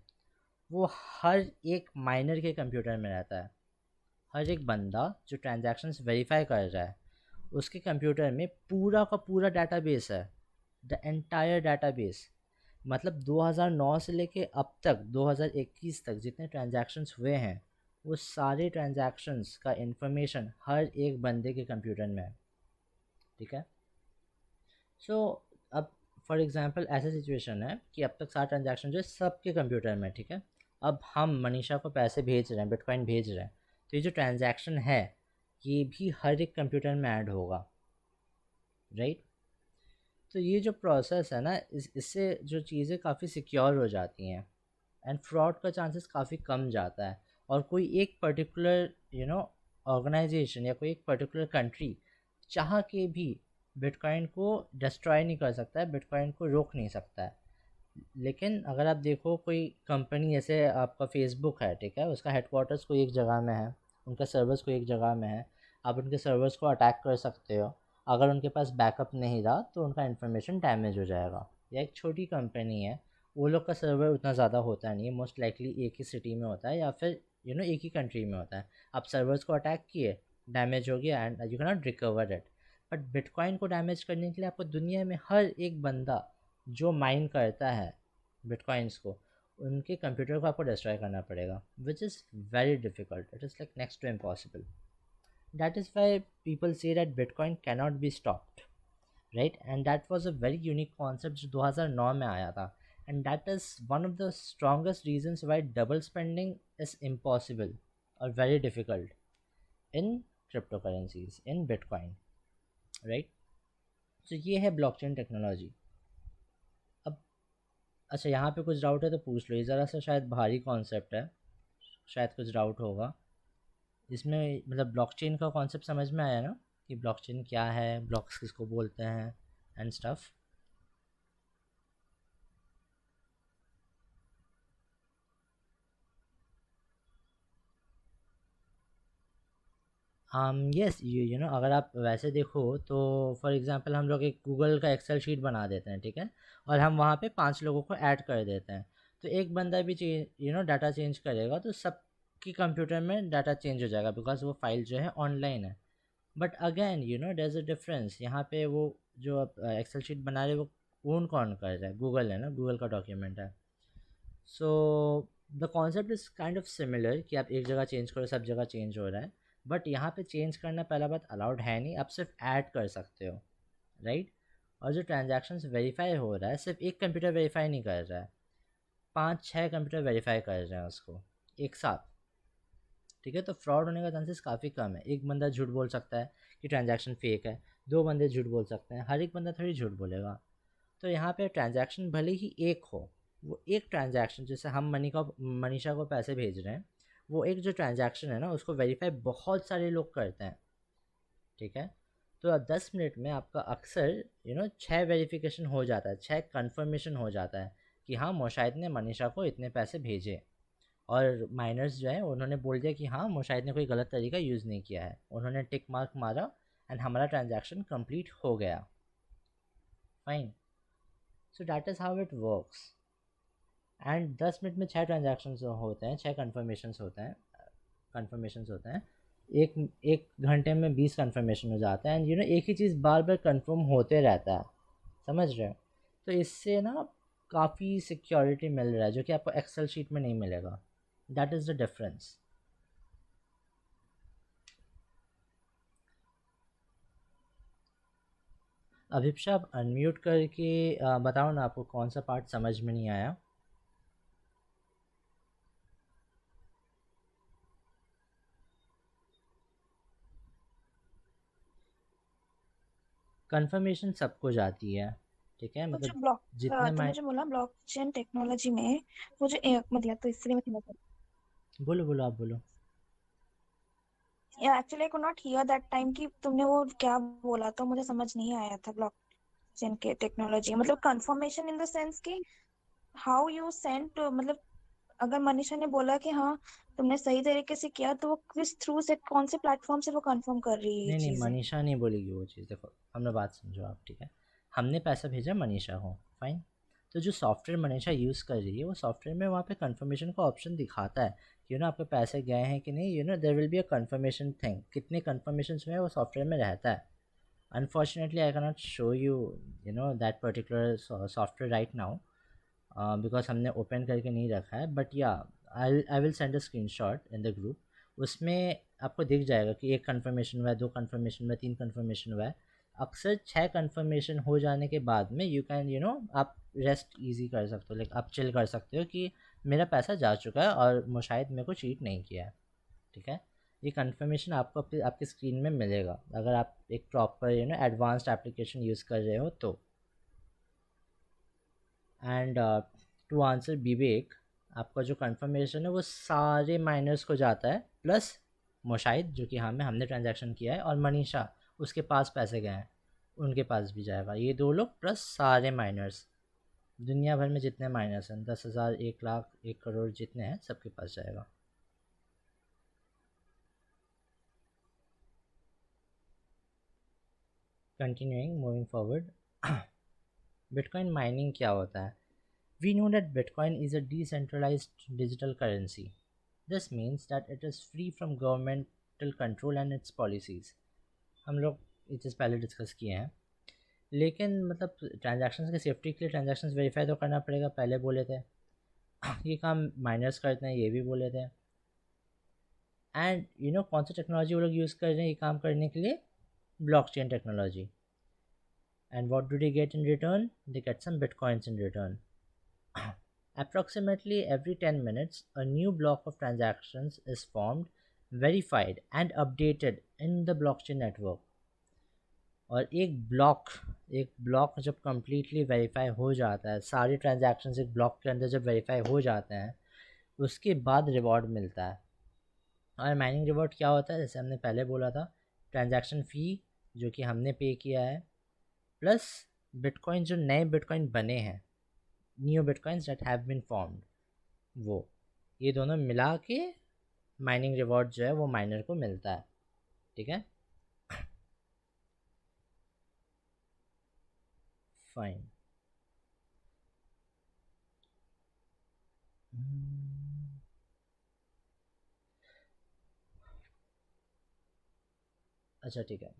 वो हर एक माइनर के कंप्यूटर में रहता है। हर एक बंदा जो ट्रांजैक्शंस वेरीफाई कर रहा है, उसके कंप्यूटर में पूरा का पूरा डाटाबेस है, द एंटायर डाटाबेस। मतलब 2009 से लेके अब तक 2021 तक जितने ट्रांजैक्शंस हुए हैं, वो सारे ट्रांजैक्शंस का इंफॉर्मेशन हर एक बंदे के कंप्यूटर में है, ठीक है। सो अब फॉर एग्जांपल ऐसा सिचुएशन है कि अब तक सारे ट्रांजैक्शन जो है सबके कंप्यूटर में, ठीक है। अब हम मनीषा को पैसे भेज रहे हैं, बिटकॉइन भेज रहे हैं, तो ये जो ट्रांजैक्शन है ये भी हर एक कंप्यूटर में ऐड होगा, राइट। तो ये जो प्रोसेस है ना, इससे जो चीज़ें काफ़ी सिक्योर हो जाती हैं एंड फ्रॉड का चांसेस काफ़ी कम जाता है। और कोई एक पर्टिकुलर ऑर्गेनाइजेशन या कोई एक पर्टिकुलर कंट्री चाह के भी बिटकॉइन को डिस्ट्रॉय नहीं कर सकता है, बिटकॉइन को रोक नहीं सकता है। लेकिन अगर आप देखो कोई कंपनी जैसे आपका फेसबुक है, ठीक है, उसका हेडक्वार्टर्स कोई एक जगह में है, उनका सर्वर्स कोई एक जगह में है, आप उनके सर्वर्स को अटैक कर सकते हो। अगर उनके पास बैकअप नहीं रहा तो उनका इन्फॉर्मेशन डैमेज हो जाएगा। या एक छोटी कंपनी है, वो लोग का सर्वर उतना ज़्यादा होता नहीं है, मोस्ट लाइकली एक ही सिटी में होता है या फिर एक ही कंट्री में होता है। आप सर्वर्स को अटैक किए, डैमेज हो गया and you can not recover it. But bitcoin को डैमेज करने के लिए आपको दुनिया में हर एक बंदा जो माइन करता है बिटकॉइंस को, उनके कंप्यूटर को आपको डिस्ट्रॉय करना पड़ेगा, which is very difficult, it is like next to impossible. That is why people say that Bitcoin cannot be stopped, right. And that was a very unique concept जो 2009 में आया था। And that is one of the strongest reasons why double spending is impossible और very difficult in crypto currencies, in Bitcoin, right. तो ये है blockchain technology. अब अच्छा, यहाँ पे कुछ डाउट है तो पूछ लो, ये ज़रा सा शायद भारी कॉन्सेप्ट है, शायद कुछ डाउट होगा इसमें। मतलब ब्लॉकचेन का कॉन्सेप्ट समझ में आया ना, कि ब्लॉकचेन क्या है, ब्लॉक्स किसको बोलते हैं एंड स्टफ। यस, अगर आप वैसे देखो तो फॉर एग्जांपल हम लोग एक गूगल का एक्सेल शीट बना देते हैं, ठीक है, और हम वहाँ पे 5 लोगों को ऐड कर देते हैं। तो एक बंदा भी डाटा चेंज करेगा तो सबकी कंप्यूटर में डाटा चेंज हो जाएगा, बिकॉज वो फाइल जो है ऑनलाइन है। But again there is a difference यहाँ पे। वो जो आप एक्सेल शीट बना रहे हो वो ओन कौन कर रहा है, गूगल है ना, गूगल का डॉक्यूमेंट है। So the concept is kind of similar कि आप एक जगह चेंज करो, सब जगह चेंज हो रहा है। बट यहाँ पे चेंज करना पहला बात अलाउड है नहीं, आप सिर्फ ऐड कर सकते हो, राइट। और जो ट्रांजैक्शंस वेरीफाई हो रहा है, सिर्फ एक कंप्यूटर वेरीफाई नहीं कर रहा है, 5-6 कंप्यूटर वेरीफाई कर रहे हैं उसको एक साथ, ठीक है। तो फ्रॉड होने का चांसेस काफ़ी कम है। एक बंदा झूठ बोल सकता है कि ट्रांजैक्शन फेक है, 2 बंदे झूठ बोल सकते हैं, हर एक बंदा थोड़ी झूठ बोलेगा। तो यहाँ पे ट्रांजैक्शन भले ही एक हो, वो एक ट्रांजैक्शन, जैसे हम मनीषा को पैसे भेज रहे हैं, वो एक जो ट्रांजैक्शन है ना उसको वेरीफाई बहुत सारे लोग करते हैं, ठीक है। तो 10 मिनट में आपका अक्सर 6 वेरिफिकेशन हो जाता है, 6 कन्फर्मेशन हो जाता है कि हाँ मोशाहिद ने मनीषा को इतने पैसे भेजे। और माइनर्स जो है उन्होंने बोल दिया कि हाँ मोशाहिद ने कोई गलत तरीका यूज़ नहीं किया है, उन्होंने टिक मार्क मारा एंड हमारा ट्रांजैक्शन कंप्लीट हो गया, fine. So that is how it works. And 10 minute में 6 ट्रांजैक्शन होते हैं, 6 कन्फर्मेशंस होते हैं, एक एक घंटे में 20 कन्फर्मेशन हो जाता है। एंड एक ही चीज़ बार बार कन्फर्म होते रहता है, समझ रहे हो। तो इससे ना काफ़ी सिक्योरिटी मिल रहा है जो कि आपको एक्सेल शीट में नहीं मिलेगा। That is the difference. Abhipsa आप अनम्यूट करके बताओ ना, आपको कौन सा पार्ट समझ में नहीं आया। कंफर्मेशन सबको जाती है, ठीक है, तो जो मतलब ब्लॉक जितने तुमने मैं जो बोला ब्लॉकचेन टेक्नोलॉजी में, वो जो मतलब तो इसलिए मैं समझ, बोलो बोलो, आप बोलो। Actually I could not here that time कि तुमने वो क्या बोला, तो मुझे समझ नहीं आया था ब्लॉकचेन के टेक्नोलॉजी मतलब कंफर्मेशन इन द सेंस कि हाउ यू सेंड, मतलब अगर मनीषा ने बोला कि हाँ तुमने सही तरीके से किया, तो वो किस थ्रू से, कौन से प्लेटफॉर्म से वो कंफर्म कर रही है ये नहीं नहीं, चीजें। मनीषा नहीं बोलेगी वो चीज़, देखो हमने बात समझो आप, ठीक है, हमने पैसा भेजा मनीषा को, फाइन। तो जो सॉफ्टवेयर मनीषा यूज़ कर रही है, वो सॉफ्टवेयर में वहाँ पे कंफर्मेशन का ऑप्शन दिखाता है कि आपके पैसे गए हैं कि नहीं, there will be a confirmation thing, कितने कंफर्मेशन हुए हैं वो सॉफ्टवेयर में रहता है। Unfortunately I cannot show you that particular software right now, because हमने ओपन करके नहीं रखा है, but yeah I will send a screenshot in the group. उसमें आपको दिख जाएगा कि एक कंफर्मेशन हुआ है, दो कंफर्मेशन हुआ है, तीन कंफर्मेशन हुआ है। अक्सर छः कंफर्मेशन हो जाने के बाद में यू कैन आप रेस्ट ईजी कर सकते हो, लाइक आप चिल कर सकते हो कि मेरा पैसा जा चुका है और शायद मेरे को चीट नहीं किया है, ठीक है। ये कंफर्मेशन आपको आपकी स्क्रीन में मिलेगा अगर आप एक प्रॉपर एडवांस्ड एप्लीकेशन यूज़ कर रहे हो तो। एंड टू आंसर विवेक, आपका जो कंफर्मेशन है वो सारे माइनर्स को जाता है, प्लस मुशाहिद जो कि हमने ट्रांजैक्शन किया है, और मनीषा उसके पास पैसे गए हैं उनके पास भी जाएगा, ये दो लोग प्लस सारे माइनर्स, दुनिया भर में जितने माइनर्स हैं, 10,000, 1 लाख, 1 करोड़ जितने हैं सबके पास जाएगा। Continuing, moving forward. Bitcoin mining क्या होता है? We know that Bitcoin is a decentralized digital currency. This means that it is free from governmental control and its policies. हम लोग ये चीज़ पहले डिस्कस किए हैं, लेकिन मतलब ट्रांजैक्शंस की सेफ्टी के लिए ट्रांजैक्शंस वेरीफाई तो करना पड़ेगा, पहले बोले थे। ये काम माइनर्स करते हैं, ये भी बोले थे। एंड कौन सी टेक्नोलॉजी वो लोग यूज़ कर रहे हैं ये काम करने के लिए? Blockchain technology. And what do they get in return? They get some bitcoins in return. Approximately every 10 minutes, a new block of transactions is formed, verified, and updated in the blockchain network. और एक block जब completely verify हो जाता है, सारे transactions एक block के अंदर जब वेरीफाई हो जाते हैं, उसके बाद रिवॉर्ड मिलता है। और माइनिंग रिवॉर्ड क्या होता है? जैसे हमने पहले बोला था, ट्रांजैक्शन फ़ी जो कि हमने पे किया है, प्लस बिटकॉइन, जो नए बिटकॉइन बने हैं, new bitcoins that have been formed, वो ये दोनों मिला के माइनिंग रिवॉर्ड जो है वो माइनर को मिलता है, ठीक है, फाइन। अच्छा ठीक है,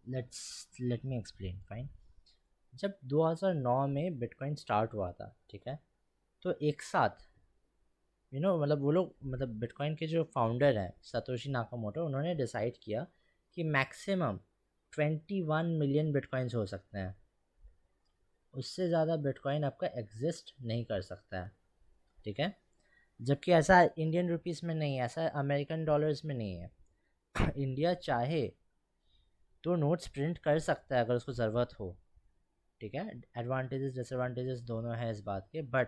लेट मी एक्सप्लेन, फाइन। जब 2009 में बिटकॉइन स्टार्ट हुआ था, ठीक है, तो एक साथ मतलब वो लोग, मतलब बिटकॉइन के जो फाउंडर हैं सतोशी नाकामोटो, उन्होंने डिसाइड किया कि मैक्सिमम 21 मिलियन बिटकॉइंस हो सकते हैं, उससे ज़्यादा बिटकॉइन आपका एग्जिस्ट नहीं कर सकता है, ठीक है। जबकि ऐसा इंडियन रुपीस में नहीं है, ऐसा अमेरिकन डॉलर्स में नहीं है। इंडिया चाहे तो नोट्स प्रिंट कर सकता है अगर उसको ज़रूरत हो, ठीक है। एडवांटेजेस डिसएडवांटेजेस दोनों हैं इस बात के, बट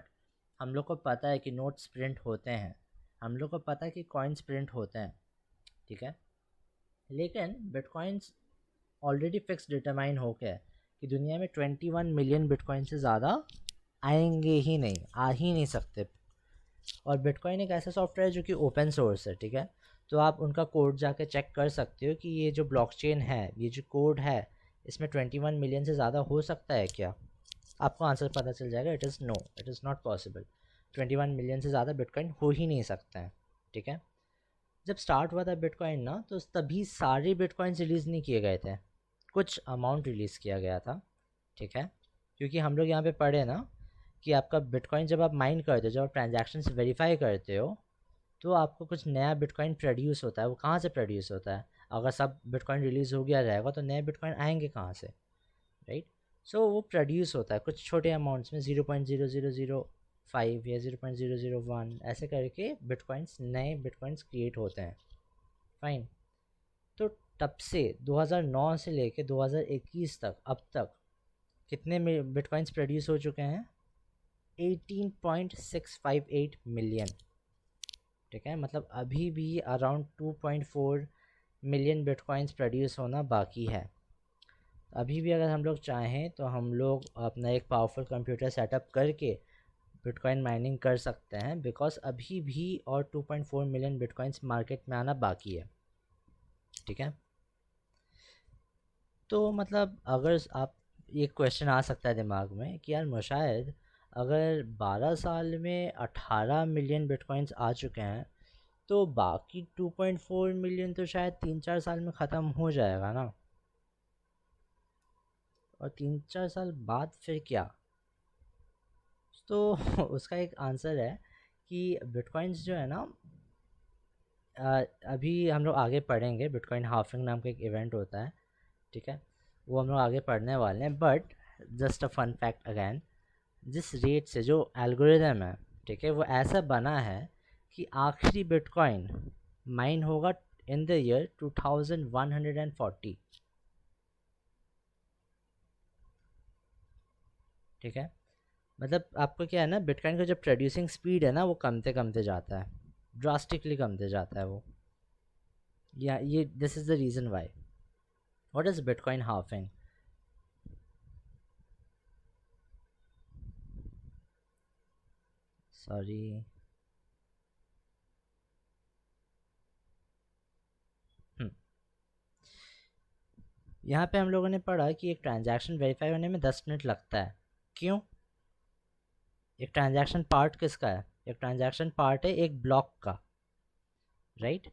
हम लोग को पता है कि नोट्स प्रिंट होते हैं, हम लोग को पता है कि कॉइन्स प्रिंट होते हैं, ठीक है। लेकिन बिटकॉइंस ऑलरेडी फिक्स डिटरमाइन हो गया है कि दुनिया में 21 मिलियन बिटकॉइन से ज़्यादा आएंगे ही नहीं, आ ही नहीं सकते। और बिटकॉइन एक ऐसा सॉफ्टवेयर है जो कि ओपन सोर्स है, ठीक है। तो आप उनका कोड जाके चेक कर सकते हो कि ये जो ब्लॉकचेन है, ये जो कोड है, इसमें 21 मिलियन से ज़्यादा हो सकता है क्या? आपको आंसर पता चल जाएगा, it is no, it is not possible. 21 million से ज़्यादा बिटकॉइन हो ही नहीं सकता है, ठीक है। जब स्टार्ट हुआ था बिटकॉइन ना, तो तभी सारे बिटकॉइंस रिलीज़ नहीं किए गए थे, कुछ अमाउंट रिलीज़ किया गया था, ठीक है। क्योंकि हम लोग यहाँ पे पढ़े ना कि आपका बिटकॉइन जब आप माइन करते हो, जब आप ट्रांजैक्शंस वेरीफाई करते हो, तो आपको कुछ नया बिटकॉइन प्रोड्यूस होता है। वो कहाँ से प्रोड्यूस होता है? अगर सब बिटकॉइन रिलीज़ हो गया रहेगा तो नए बिटकॉइन आएंगे कहाँ से, राइट। सो वो प्रोड्यूस होता है कुछ छोटे अमाउंट्स में, 0.0005 या 0.001 ऐसे करके बिटकॉइंस, नए बिटकॉइंस क्रिएट होते हैं, फाइन। तो तब से 2009 से लेके 2021 तक अब तक कितने बिटकॉइंस प्रोड्यूस हो चुके हैं? 18.658 मिलियन। ठीक है, मतलब अभी भी अराउंड 2.4 मिलियन बिटकॉइंस प्रोड्यूस होना बाकी है। अभी भी अगर हम लोग चाहें तो हम लोग अपना एक पावरफुल कंप्यूटर सेटअप करके बिटकॉइन माइनिंग कर सकते हैं, बिकॉज अभी भी और 2.4 मिलियन बिटकॉइंस मार्केट में आना बाकी है। ठीक है, तो मतलब अगर आप, एक क्वेश्चन आ सकता है दिमाग में कि यार मुशाहिद, अगर 12 साल में 18 मिलियन बिटकॉइंस आ चुके हैं तो बाकी 2.4 मिलियन तो शायद 3-4 साल में ख़त्म हो जाएगा ना, और 3-4 साल बाद फिर क्या? तो उसका एक आंसर है कि बिटकॉइंस जो है ना, अभी हम लोग आगे पढ़ेंगे, बिटकॉइन हाफिंग नाम का एक इवेंट होता है। ठीक है, वो हम लोग आगे पढ़ने वाले हैं, but just a fun fact again, जिस रेट से जो एल्गोरिदम है, ठीक है, वो ऐसा बना है कि आखिरी बिटकॉइन माइन होगा इन द ईयर 2140। ठीक है, मतलब आपको क्या है ना, बिटकॉइन का जो प्रोड्यूसिंग स्पीड है ना वो कमते कमते जाता है, ड्रास्टिकली कमते जाता है वो। या ये this is the reason Y. What is bitcoin halving? Sorry, यहाँ पे हम लोगों ने पढ़ा कि एक ट्रांजैक्शन वेरीफाई होने में 10 मिनट लगता है। क्यों? एक ट्रांजैक्शन पार्ट किसका है? एक ट्रांजैक्शन पार्ट है एक ब्लॉक का, राइट?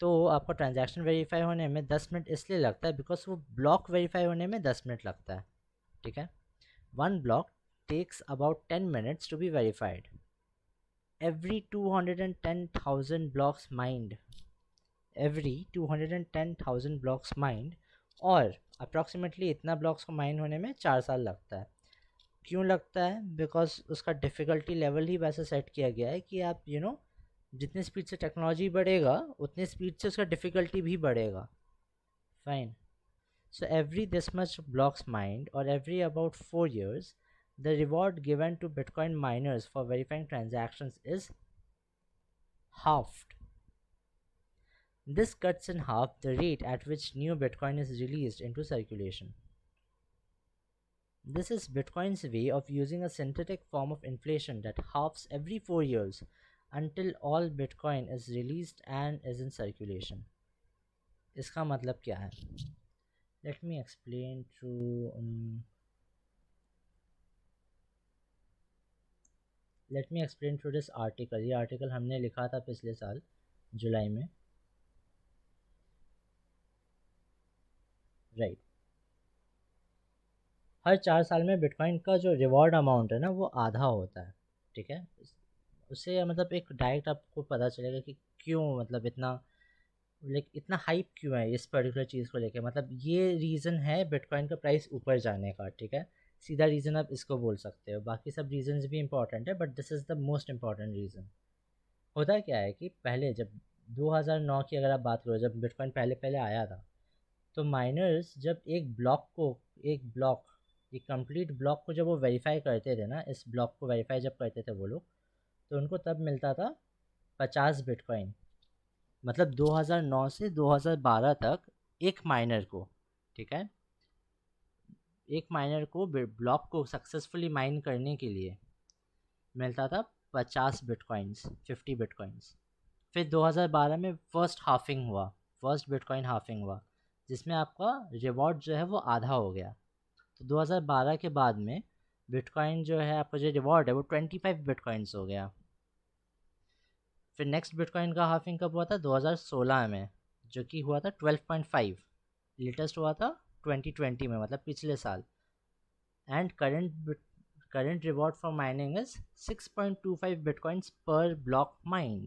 तो आपका ट्रांजैक्शन वेरीफाई होने में 10 मिनट इसलिए लगता है बिकॉज वो ब्लॉक वेरीफाई होने में 10 मिनट लगता है। ठीक है, one block takes about 10 minutes to be verified. Every 210,000 blocks mined, every 210,000 blocks mined, और अप्रॉक्सीमेटली इतना ब्लॉक्स को माइन होने में 4 साल लगता है। क्यों लगता है? बिकॉज उसका डिफ़िकल्टी लेवल ही वैसा सेट किया गया है कि आप जितनी स्पीड से टेक्नोलॉजी बढ़ेगा उतनी स्पीड से उसका डिफ़िकल्टी भी बढ़ेगा। Fine, so every this much blocks mined और every about 4 years the reward given to Bitcoin miners for verifying transactions is halved. This cuts in half the rate at which new Bitcoin is released into circulation. This is Bitcoin's way of using a synthetic form of inflation that halves every 4 years until all Bitcoin is released and is in circulation. इसका मतलब क्या है? Let me explain through this article. ये article हमने लिखा था पिछले साल जुलाई में, राइट? हर 4 साल में बिटकॉइन का जो रिवॉर्ड अमाउंट है ना वो आधा होता है। ठीक है, उससे मतलब एक डायरेक्ट आपको पता चलेगा कि क्यों, मतलब इतना हाइप क्यों है इस पर्टिकुलर चीज़ को लेके, मतलब ये रीज़न है बिटकॉइन का प्राइस ऊपर जाने का। ठीक है, सीधा रीज़न आप इसको बोल सकते हो, बाकी सब रीजंस भी इंपॉर्टेंट है but this is the most important reason. होता क्या है कि पहले जब 2009 की अगर आप बात करो, जब बिटकॉइन पहले पहले आया था, तो माइनर्स जब एक ब्लॉक, एक कंप्लीट ब्लॉक को जब वो वेरीफाई करते थे ना, इस ब्लॉक को वेरीफाई जब करते थे वो लोग, तो उनको तब मिलता था 50 बिटकॉइन। मतलब 2009 से 2012 तक एक माइनर को, ठीक है, एक माइनर को ब्लॉक को सक्सेसफुली माइन करने के लिए मिलता था 50 बिटकॉइंस, 50 बिटकॉइंस। फिर 2012 में फर्स्ट बिटकॉइन हाफिंग हुआ, जिसमें आपका रिवॉर्ड जो है वो आधा हो गया। तो 2012 के बाद में बिटकॉइन जो है, आपका जो रिवॉर्ड है वो 25 बिटकॉइंस हो गया। फिर नेक्स्ट बिटकॉइन का हाफिंग कब हुआ था? 2016 में, जो कि हुआ था 12.5। लेटेस्ट हुआ था 2020 में, मतलब पिछले साल। And current reward for mining is 6.25 bitcoins पर ब्लॉक माइंड,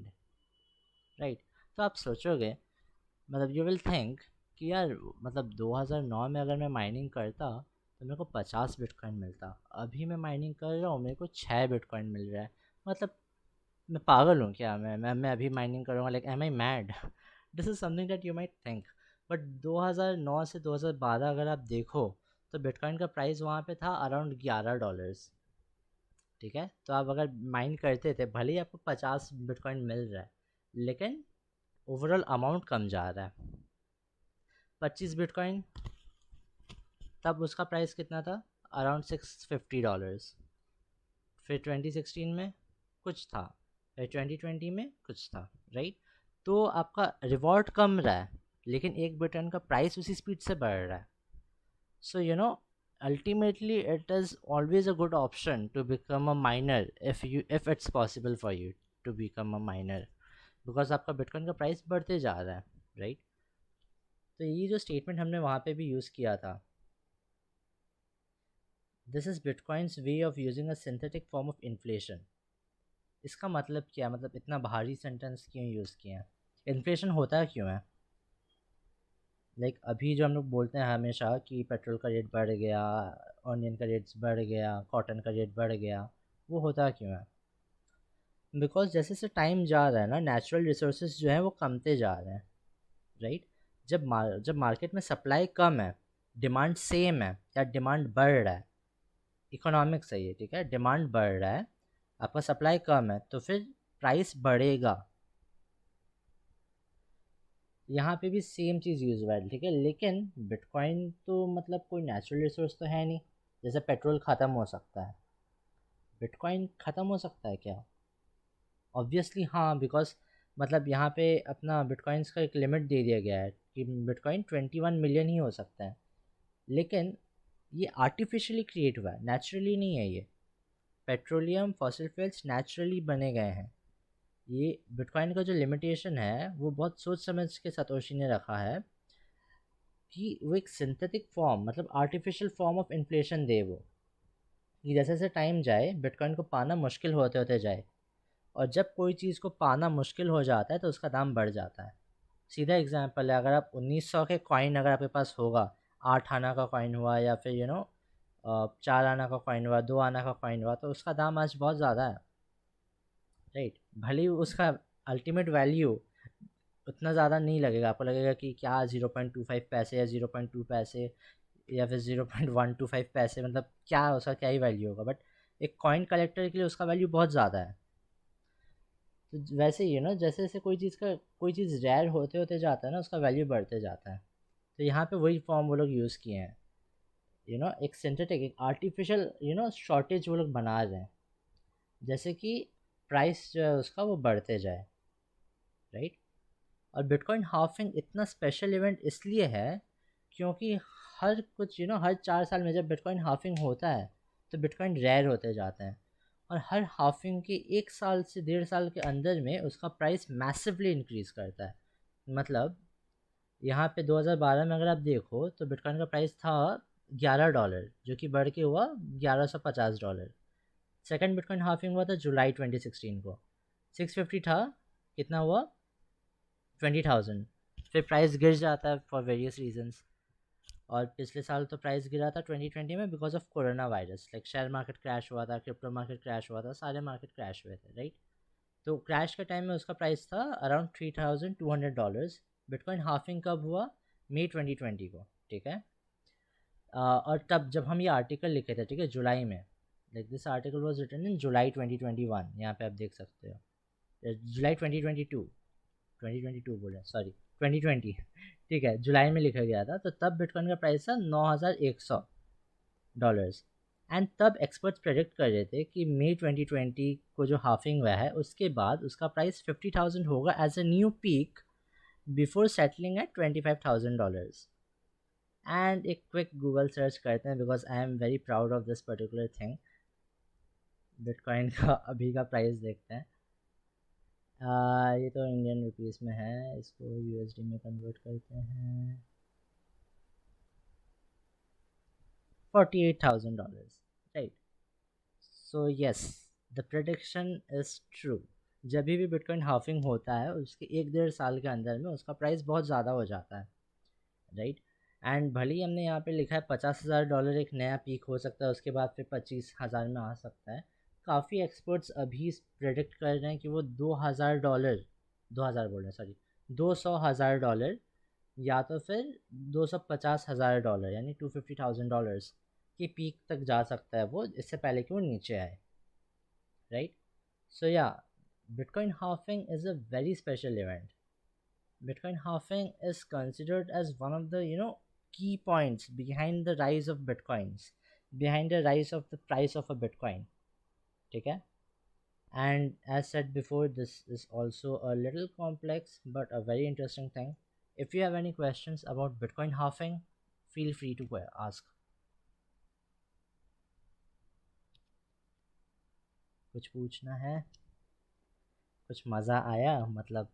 राइट? तो आप सोचोगे, मतलब यू विल थिंक कि यार, मतलब 2009 में अगर मैं माइनिंग करता तो मेरे को 50 बिटकॉइन मिलता, अभी मैं माइनिंग कर रहा हूँ मेरे को 6 बिटकॉइन मिल रहा है। मतलब मैं पागल हूँ क्या? मैं अभी माइनिंग करूँगा? Like am I mad? This is something that you might think, but 2009 से 2012 अगर आप देखो तो बिटकॉइन का प्राइस वहाँ पे था अराउंड $11। ठीक है, तो आप अगर माइंड करते थे, भले ही आपको 50 बिटकॉइन मिल रहा है, लेकिन ओवरऑल अमाउंट कम जा रहा है। 25 बिटकॉइन, तब उसका प्राइस कितना था? अराउंड $650। फिर 2016 में कुछ था, फिर 2020 में कुछ था, राइट? तो आपका रिवॉर्ड कम रहा है, लेकिन एक बिटकॉइन का प्राइस उसी स्पीड से बढ़ रहा है। सो ultimately it is always a good option to become a miner if it's possible for you to become a miner, because आपका बिटकॉइन का प्राइस बढ़ते जा रहा है, राइट? तो ये जो स्टेटमेंट हमने वहाँ पे भी यूज़ किया था, this is bitcoins way of using a synthetic form of inflation. इसका मतलब क्या, मतलब इतना भारी सेंटेंस क्यों यूज़ किया है? इन्फ्लेशन होता क्यों है? लाइक अभी जो हम लोग बोलते हैं हमेशा कि पेट्रोल का रेट बढ़ गया, ऑनियन का रेट्स बढ़ गया, कॉटन का रेट बढ़ गया, वो होता क्यों है? बिकॉज जैसे जैसे टाइम जा रहा है ना, नेचुरल रिसोर्सेज जो हैं वो कमते जा रहे हैं, राइट? जब मार्केट में सप्लाई कम है, डिमांड सेम है या डिमांड बढ़ रहा है, इकोनॉमिक्स है ये, ठीक है? डिमांड बढ़ रहा है, आपका सप्लाई कम है, तो फिर प्राइस बढ़ेगा। यहाँ पे भी सेम चीज़ यूज़ हुआ है, ठीक है? लेकिन बिटकॉइन तो मतलब कोई नेचुरल रिसोर्स तो है नहीं। जैसे पेट्रोल ख़त्म हो सकता है, बिटकॉइन ख़त्म हो सकता है क्या? ऑब्वियसली हाँ, बिकॉज मतलब यहाँ पे अपना बिटकॉइंस का एक लिमिट दे दिया गया है कि बिटकॉइन 21 मिलियन ही हो सकता है, लेकिन ये आर्टिफिशियली क्रिएट हुआ है, नेचुरली नहीं है ये। पेट्रोलियम फॉसिल फ्यूल्स नेचुरली बने गए हैं। ये बिटकॉइन का जो लिमिटेशन है वो बहुत सोच समझ के सतोशी ने रखा है कि वो एक सिंथेटिक फॉर्म, मतलब आर्टिफिशियल फॉर्म ऑफ इन्फ्लेशन दे वो, कि जैसे जैसे टाइम जाए बिटकॉइन को पाना मुश्किल होते होते जाए, और जब कोई चीज़ को पाना मुश्किल हो जाता है तो उसका दाम बढ़ जाता है। सीधा एग्जांपल है, अगर आप 1900 के कॉइन अगर आपके पास होगा, 8 आना का कॉइन हुआ या फिर 4 आना का कॉइन हुआ, 2 आना का कॉइन हुआ, तो उसका दाम आज बहुत ज़्यादा है, राइट? भले ही उसका अल्टीमेट वैल्यू उतना ज़्यादा नहीं लगेगा, आपको लगेगा कि क्या 0.25 पैसे या 0.2 पैसे या फिर 0.125 पैसे, मतलब क्या उसका क्या ही वैल्यू होगा, बट एक कॉइन कलेक्टर के लिए उसका वैल्यू बहुत ज़्यादा है। तो वैसे ही जैसे जैसे कोई चीज़ रेयर होते होते जाता है ना, उसका वैल्यू बढ़ते जाता है। तो यहाँ पे वही फॉर्म वो लोग यूज़ किए हैं, एक सिंथेटिक, एक आर्टिफिशियल शॉर्टेज वो लोग बना रहे हैं, जैसे कि प्राइस जो है उसका वो बढ़ते जाए, राइट? और बिटकॉइन हाफिंग इतना स्पेशल इवेंट इसलिए है क्योंकि हर कुछ हर 4 साल में जब बिटकॉइन हाफिंग होता है तो बिटकॉइन रेयर होते जाते हैं, और हर हाफिंग के 1 साल से 1.5 साल के अंदर में उसका प्राइस मैसिवली इंक्रीज़ करता है। मतलब यहाँ पे 2012 में अगर आप देखो तो बिटकॉइन का प्राइस था $11, जो कि बढ़ के हुआ $1150। सेकंड बिटकॉइन हाफिंग हुआ था जुलाई 2016 को, 650 था, कितना हुआ? 20,000। फिर प्राइस गिर जाता है फॉर वेरियस रीजंस, और पिछले साल तो प्राइस गिरा था 2020 में because of corona virus. Like share market crash हुआ था, क्रिप्टो मार्केट क्रैश हुआ था, सारे मार्केट क्रैश हुए थे, राइट? तो क्रैश के टाइम में उसका प्राइस था अराउंड $3,200। बिटकॉइन हाफिंग कब हुआ? मई 2020 को, ठीक है? और तब जब हम ये आर्टिकल लिखे थे, ठीक है, जुलाई में, like this article was written in July 2021, यहाँ पे आप देख सकते हो, जुलाई 2022, 2022 बोले, सॉरी 2020, ठीक है, जुलाई में लिखा गया था। तो तब बिटकॉइन का प्राइस था $9,100, एंड तब एक्सपर्ट्स प्रेडिक्ट कर रहे थे कि मई 2020 को जो हाफिंग हुआ है उसके बाद उसका प्राइस 50,000 होगा as a new peak before settling at $25,000। And एक क्विक गूगल सर्च करते हैं because I am very proud of this particular thing. Bitcoin का अभी का प्राइस देखते हैं। ये तो इंडियन रुपीस में है, इसको यूएसडी में कन्वर्ट करते हैं, $48,000, right? So yes, the prediction is true. जब भी बिटकॉइन हाफिंग होता है उसके 1-1.5 साल के अंदर में उसका प्राइस बहुत ज़्यादा हो जाता है, राइट? एंड भले ही हमने यहाँ पे लिखा है $50,000 एक नया पीक हो सकता है, उसके बाद फिर 25,000 में आ सकता है। काफ़ी एक्सपर्ट्स अभी प्रेडिक्ट कर रहे हैं कि वो $2,000, 2000 बोल रहे हैं, सॉरी, $200,000 या तो फिर $250,000 यानी $250,000 की पीक तक जा सकता है वो, इससे पहले कि वो नीचे आए, राइट? सो या, Bitcoin halving is a very special event. Bitcoin halving is considered as one of the key points behind the rise of Bitcoins, behind the rise of the price of a Bitcoin. ठीक है? And as said before, this is also a little complex but a very interesting thing. If you have any questions about Bitcoin halving, feel free to ask. कुछ पूछना है? कुछ मज़ा आया? मतलब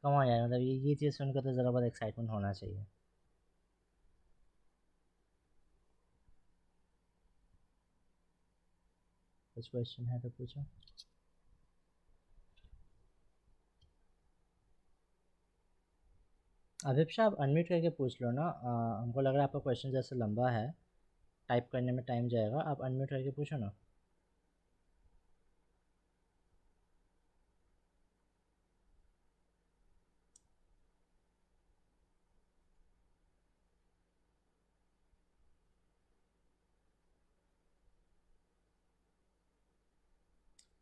कमाल यार, मतलब ये चीज़ सुनकर तो ज़रा बहुत एक्साइटमेंट होना चाहिए। कुछ क्वेश्चन है तो पूछो। अभिप शाह, आप अनम्यूट करके पूछ लो ना। हमको लग रहा है आपका क्वेश्चन जैसे लंबा है, टाइप करने में टाइम जाएगा। आप अनम्यूट करके पूछो ना।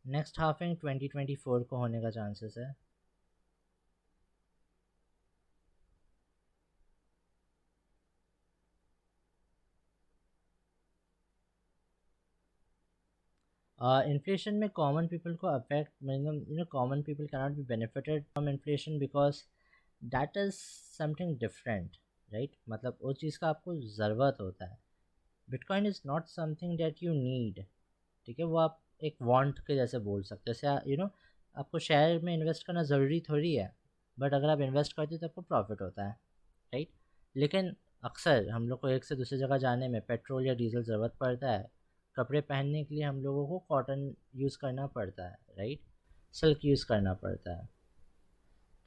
नेक्स्ट हाफिंग 2024 को होने का चांसेस है। इन्फ्लेशन में कॉमन पीपल को अफेक्ट, मतलब common people can not be benefited from inflation because that is something different, right? मतलब उस चीज़ का आपको ज़रूरत होता है। Bitcoin is not something that you need, ठीक है? वो आप एक वांट के जैसे बोल सकते हो। जैसे आपको शेयर में इन्वेस्ट करना ज़रूरी थोड़ी है, बट अगर आप इन्वेस्ट करते हो तो आपको प्रॉफिट होता है, राइट? लेकिन अक्सर हम लोग को एक से दूसरी जगह जाने में पेट्रोल या डीजल ज़रूरत पड़ता है। कपड़े पहनने के लिए हम लोगों को कॉटन यूज़ करना पड़ता है, राइट? सिल्क यूज़ करना पड़ता है।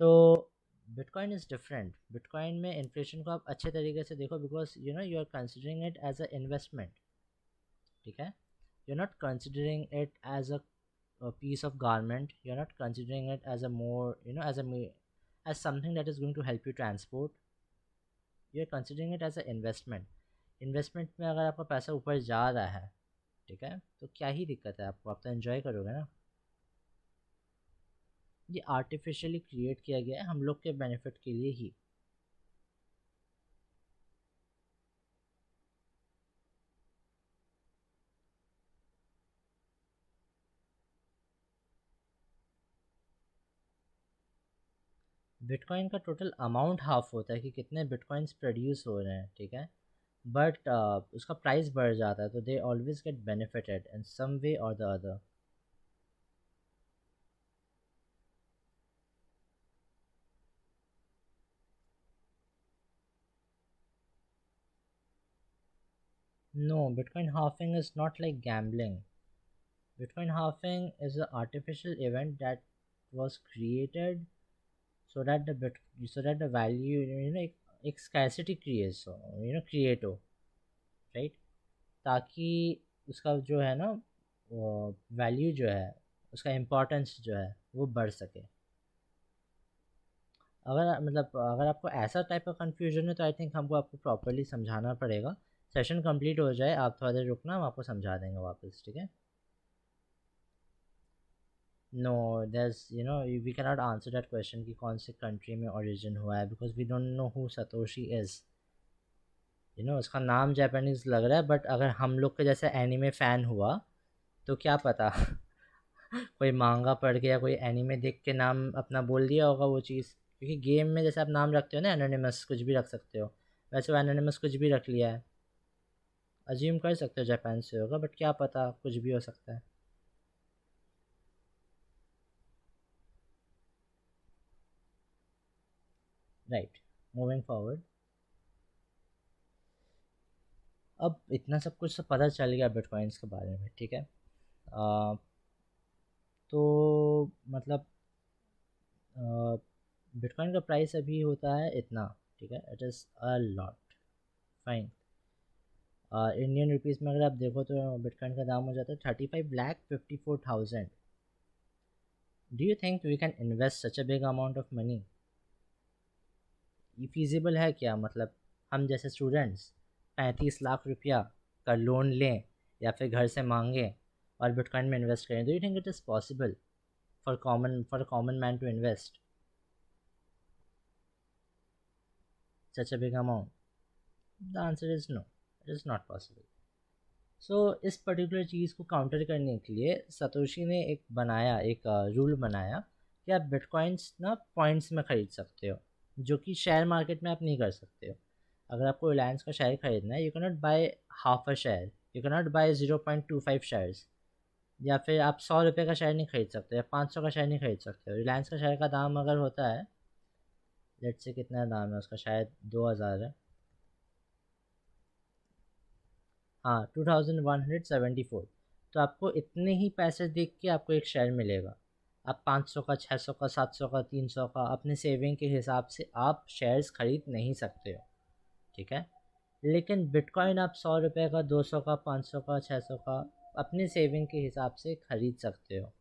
तो बिटकॉइन इज़ डिफरेंट। बिटकॉइन में इन्फ्लेशन को आप अच्छे तरीके से देखो, because you are considering it as a investment, ठीक है? you're not considering it as a piece of garment. You're not considering it as a more as something that is going to help you transport. You're considering it as an investment. Investment में अगर आपका पैसा ऊपर जा रहा है, ठीक है, तो क्या ही दिक्कत है आपको? आप तो एंजॉय करोगे ना। ये आर्टिफिशियली क्रिएट किया गया है हम लोग के बेनिफिट के लिए ही। बिटकॉइन का टोटल अमाउंट हाफ होता है कि कितने बिटकॉइंस प्रोड्यूस हो रहे हैं, ठीक है? बट उसका प्राइस बढ़ जाता है, तो दे ऑलवेज गेट बेनिफिटेड इन सम वे और the other. No, Bitcoin halving is not like gambling. Bitcoin halving is an artificial event that was created so that the value एक scarcity creates हो, create हो, right? ताकि उसका जो है ना वैल्यू जो है, उसका इम्पोर्टेंस जो है वो बढ़ सके। अगर आपको ऐसा टाइप का कन्फ्यूजन है तो आई थिंक हमको आपको प्रॉपरली समझाना पड़ेगा। सेशन कंप्लीट हो जाए, आप थोड़ा देर रुकना, हम आपको समझा देंगे वापस, ठीक है? No, there's we cannot answer that question कि कौन से कंट्री में ओरिजिन हुआ है, because we don't know who Satoshi is. उसका नाम जापानीज लग रहा है, बट अगर हम लोग के जैसे एनिमे फ़ैन हुआ तो क्या पता कोई मांगा पढ़ के या कोई एनिमे देख के नाम अपना बोल दिया होगा वो चीज़। क्योंकि गेम में जैसे आप नाम रखते हो ना, एनोनिमस कुछ भी रख सकते हो, वैसे वो एनोनिमस कुछ भी रख लिया है। अज्यूम कर सकते हो जापान से होगा, बट क्या पता, कुछ भी हो सकता है। Right, moving forward. अब इतना सब कुछ तो पता चल गया बिटकॉइंस के बारे में, ठीक है? तो मतलब बिटकॉइन का प्राइस अभी होता है इतना, ठीक है? It is a lot, fine. Indian rupees में अगर आप देखो तो बिटकॉइन का दाम हो जाता है 35,54,000। Do you think we can invest such a big amount of money? ये फिजिबल है क्या? मतलब हम जैसे स्टूडेंट्स 35 लाख रुपया का लोन लें या फिर घर से मांगें और बिटकॉइन में इन्वेस्ट करें? Do you think it is possible for a common man to invest such a big amount? The answer is no, it is not possible. सो इस पर्टिकुलर चीज़ को काउंटर करने के लिए सतोशी ने एक रूल बनाया कि आप बिटकॉइंस ना पॉइंट्स में ख़रीद सकते हो, जो कि शेयर मार्केट में आप नहीं कर सकते हो। अगर आपको रिलायंस का शेयर खरीदना है, you can not buy half a share, you can not buy 0.25 shares, या फिर आप 100 रुपये का शेयर नहीं खरीद सकते, या 500 का शेयर नहीं खरीद सकते हो। रिलायंस का शेयर का दाम अगर होता है, लेट्स से कितना दाम है उसका, शायद 2000 है, हाँ 2174, तो आपको इतने ही पैसे देख के आपको एक शेयर मिलेगा। आप 500 का, 600 का, 700 का, 300 का अपने सेविंग के हिसाब से आप शेयर्स खरीद नहीं सकते हो, ठीक है। लेकिन बिटकॉइन आप 100 रुपये का, 200 का, 500 का, 600 का अपने सेविंग के हिसाब से खरीद सकते हो।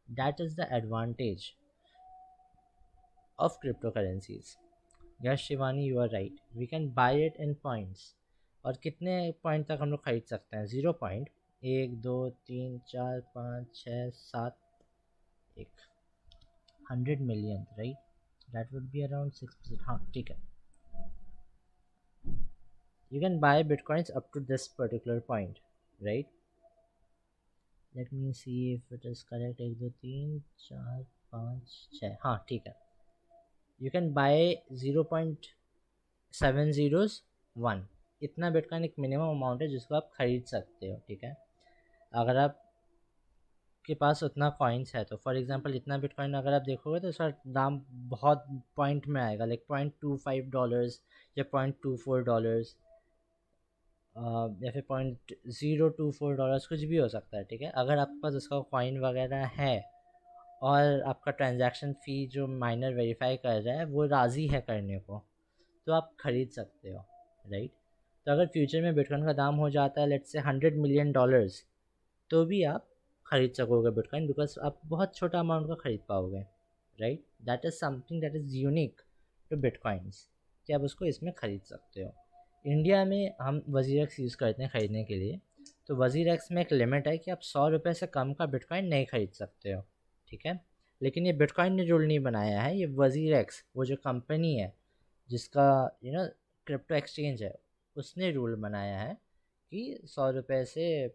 That is the advantage of crypto currencies. Yes Shivani, you are right, we can buy it in points. और कितने पॉइंट तक हम लोग खरीद सकते हैं? 0 पॉइंट, 1 2 3 4 5 6 7, एक 100 million, right? That would be around 6%। हाँ ठीक है, you can buy bitcoins up to this particular point, right? Let me see if it is correct. 1 2 3 4 5 6, हाँ ठीक है। यू कैन बाय 0.701, इतना बिटकॉइन एक मिनिमम अमाउंट है जिसको आप खरीद सकते हो, ठीक है। अगर आप के पास उतना कॉइन्स है तो फॉर एग्जांपल इतना बिटकॉइन अगर आप देखोगे तो उसका दाम बहुत पॉइंट में आएगा, लाइक $0.25 या $0.24, या फिर $0.024, कुछ भी हो सकता है, ठीक है। अगर आपके पास उसका कॉइन वगैरह है और आपका ट्रांजैक्शन फ़ी जो माइनर वेरीफाई कर रहा है वो राज़ी है करने को, तो आप ख़रीद सकते हो, राइट? तो अगर फ्यूचर में बिटकॉइन का दाम हो जाता है लेट्स से $100 मिलियन, तो भी आप खरीद सकोगे बिटकॉइन, बिकॉज आप बहुत छोटा अमाउंट का खरीद पाओगे, right? That is something that is unique to bitcoins, कि आप उसको इसमें ख़रीद सकते हो। इंडिया में हम वज़ीर एक्स यूज़ करते हैं ख़रीदने के लिए, तो वज़ीर एक्स में एक लिमिट है कि आप 100 रुपये से कम का बिटकॉइन नहीं ख़रीद सकते हो, ठीक है। लेकिन ये बिटकॉइन ने रूल नहीं बनाया है, ये वज़ीर एक्स वो जो कंपनी है जिसका क्रिप्टो एक्सचेंज है, उसने रूल बनाया है कि 100 रुपये से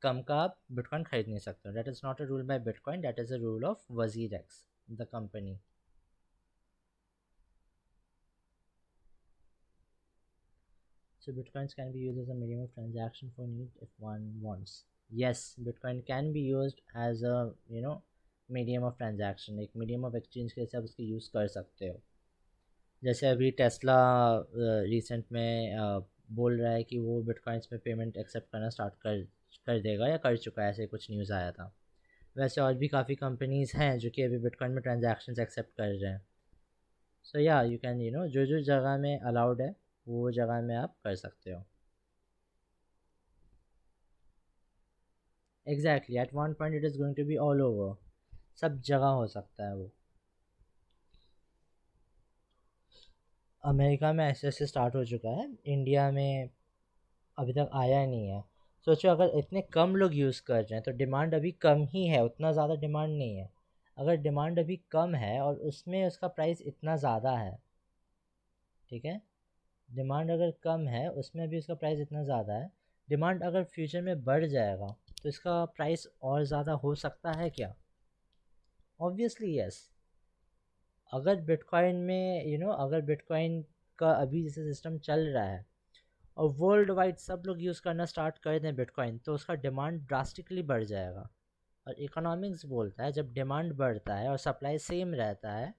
कम का आप बिटकॉइन खरीद नहीं सकते हो। That is not a rule by Bitcoin, that is a rule of WazirX the company. So bitcoins can be used as a medium of transaction for need if one wants. Yes, bitcoin can be used as a medium of transaction, एक medium of exchange के हिसाब से उसको use कर सकते हो। जैसे अभी टेस्ला रिसेंट में बोल रहा है कि वो बिटकॉइंस में पेमेंट एक्सेप्ट करना स्टार्ट कर देगा या कर चुका है, ऐसे कुछ न्यूज़ आया था। वैसे और भी काफ़ी कंपनीज़ हैं जो कि अभी बिटकॉइन में ट्रांजैक्शंस एक्सेप्ट कर रहे हैं। सो या यू कैन जो जो जगह में अलाउड है वो जगह में आप कर सकते हो। Exactly, at one point it is going to be all over, सब जगह हो सकता है वो। अमेरिका में ऐसे ऐसे स्टार्ट हो चुका है, इंडिया में अभी तक आया नहीं है। सोचो अगर इतने कम लोग यूज़ कर रहे हैं तो डिमांड अभी कम ही है, उतना ज़्यादा डिमांड नहीं है। अगर डिमांड अभी कम है और उसमें उसका प्राइस इतना ज़्यादा है, ठीक है, डिमांड अगर कम है उसमें भी उसका प्राइस इतना ज़्यादा है, डिमांड अगर फ्यूचर में बढ़ जाएगा तो इसका प्राइस और ज़्यादा हो सकता है क्या? Obviously yes. अगर बिटकॉइन में अगर बिटकॉइन का अभी जैसे सिस्टम चल रहा है और वर्ल्ड वाइड सब लोग यूज़ करना स्टार्ट कर दें बिटकॉइन, तो उसका डिमांड ड्रास्टिकली बढ़ जाएगा। और इकोनॉमिक्स बोलता है जब डिमांड बढ़ता है और सप्लाई सेम रहता है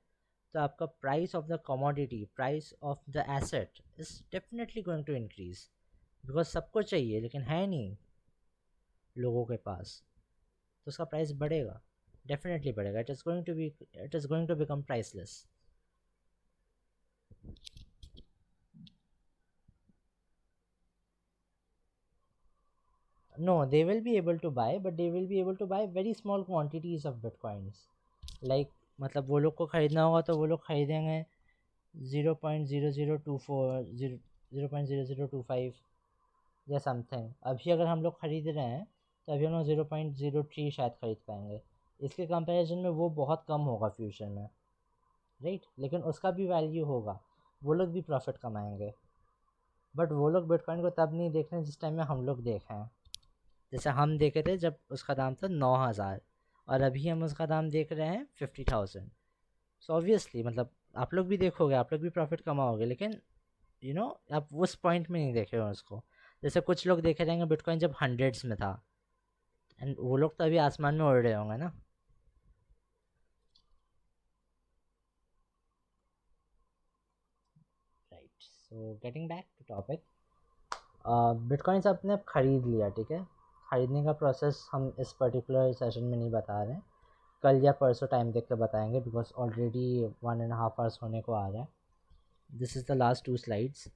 तो आपका price of the commodity, price of the asset is definitely going to increase, because सबको चाहिए लेकिन है नहीं लोगों के पास, तो उसका प्राइस बढ़ेगा, डेफिनेटली बढ़ेगा। It is going to become priceless. No, they will be able to buy, but they will be able to buy very small quantities of bitcoins. Like मतलब वो लोग को ख़रीदना होगा तो वो लोग ख़रीदेंगे 0.0024 0.0025 या समथिंग। अभी अगर हम लोग ख़रीद रहे हैं तो अभी हम लोग 0.03 शायद ख़रीद पाएंगे। इसके कंपैरिजन में वो बहुत कम होगा फ्यूचर में, राइट? लेकिन उसका भी वैल्यू होगा, वो लोग भी प्रॉफिट कमाएंगे। बट वो लोग बिटकॉइन को तब नहीं देख रहे हैं जिस टाइम में हम लोग देखे हैं। जैसे हम देखे थे जब उसका दाम था 9,000 और अभी हम उसका दाम देख रहे हैं 50,000। सो ऑब्वियसली मतलब आप लोग भी देखोगे, आप लोग भी प्रॉफिट कमाओगे, लेकिन आप उस पॉइंट में नहीं देखे हो उसको। जैसे कुछ लोग देखे रहेंगे बिटकॉइन जब हंड्रेड्स में था, एंड वो लोग तो अभी आसमान में उड़ रहे होंगे ना। Right, so getting back to topic, bitcoins आपने अब ख़रीद लिया, ठीक है? ख़रीदने का प्रोसेस हम इस पर्टिकुलर सेशन में नहीं बता रहे हैं, कल या परसों टाइम देख के बताएंगे, बिकॉज ऑलरेडी 1.5 आवर्स होने को आ रहा है। This is the last 2 slides.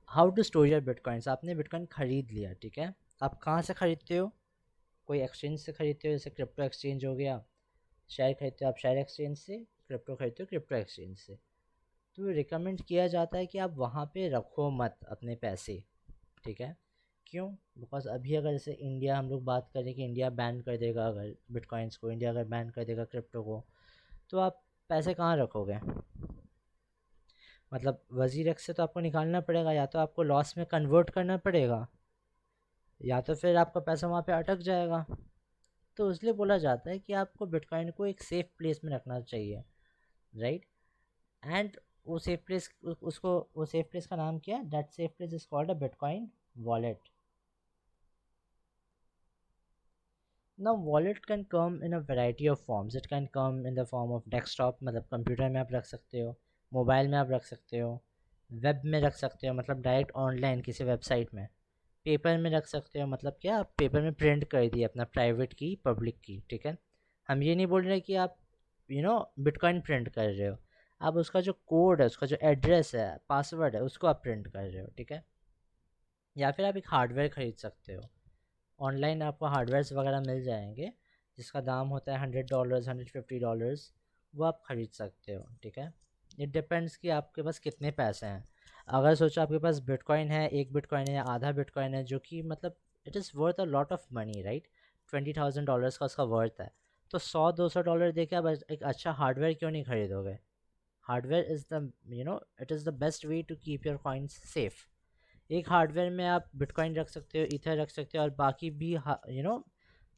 How to store your bitcoins. आपने बिटकॉइन ख़रीद लिया, ठीक है? आप कहाँ से ख़रीदते हो? कोई एक्सचेंज से ख़रीदते हो, जैसे क्रिप्टो एक्सचेंज हो गया। शेयर खरीदते हो आप शेयर एक्सचेंज से, क्रिप्टो खरीदते हो क्रिप्टो एक्सचेंज से। तो रिकमेंड किया जाता है कि आप वहाँ पे रखो मत अपने पैसे, ठीक है? क्यों? बिकॉज अभी अगर जैसे इंडिया हम लोग बात करें कि इंडिया बैन कर देगा अगर बिटकॉइंस को, इंडिया अगर बैन कर देगा क्रिप्टो को, तो आप पैसे कहाँ रखोगे? मतलब वजीर एक्स से तो आपको निकालना पड़ेगा, या तो आपको लॉस में कन्वर्ट करना पड़ेगा, या तो फिर आपका पैसा वहाँ पे अटक जाएगा। तो इसलिए बोला जाता है कि आपको बिटकॉइन को एक सेफ़ प्लेस में रखना चाहिए, राइट? एंड वो सेफ प्लेस, उसको वो सेफ प्लेस का नाम क्या है? That safe place is called a bitcoin wallet. Now wallet can come in a variety of forms. It can come in the form of desktop, मतलब computer में आप रख सकते हो, मोबाइल में आप रख सकते हो, वेब में रख सकते हो मतलब डायरेक्ट ऑनलाइन किसी वेबसाइट में, पेपर में रख सकते हो मतलब क्या, आप पेपर में प्रिंट कर दिए अपना प्राइवेट की पब्लिक की, ठीक है? हम ये नहीं बोल रहे कि आप बिटकॉइन प्रिंट कर रहे हो, आप उसका जो कोड है, उसका जो एड्रेस है, पासवर्ड है, उसको आप प्रिंट कर रहे हो, ठीक है? या फिर आप एक हार्डवेयर ख़रीद सकते हो। ऑनलाइन आपको हार्डवेयर्स वगैरह मिल जाएंगे जिसका दाम होता है $100, $150, वो आप ख़रीद सकते हो, ठीक है? इट डिपेंड्स कि आपके पास कितने पैसे हैं। अगर सोचो आपके पास बिटकॉइन है, एक बिटकॉइन है या आधा बिटकॉइन है, जो कि मतलब it is worth a lot of money, right? $20,000 का उसका वर्थ है, तो $100-200 दे के आप एक अच्छा हार्डवेयर क्यों नहीं खरीदोगे? Hardware is the it is the best way to keep your coins safe. एक हार्डवेयर में आप बिटकॉइन रख सकते हो, ईथर रख सकते हो, और बाकी भी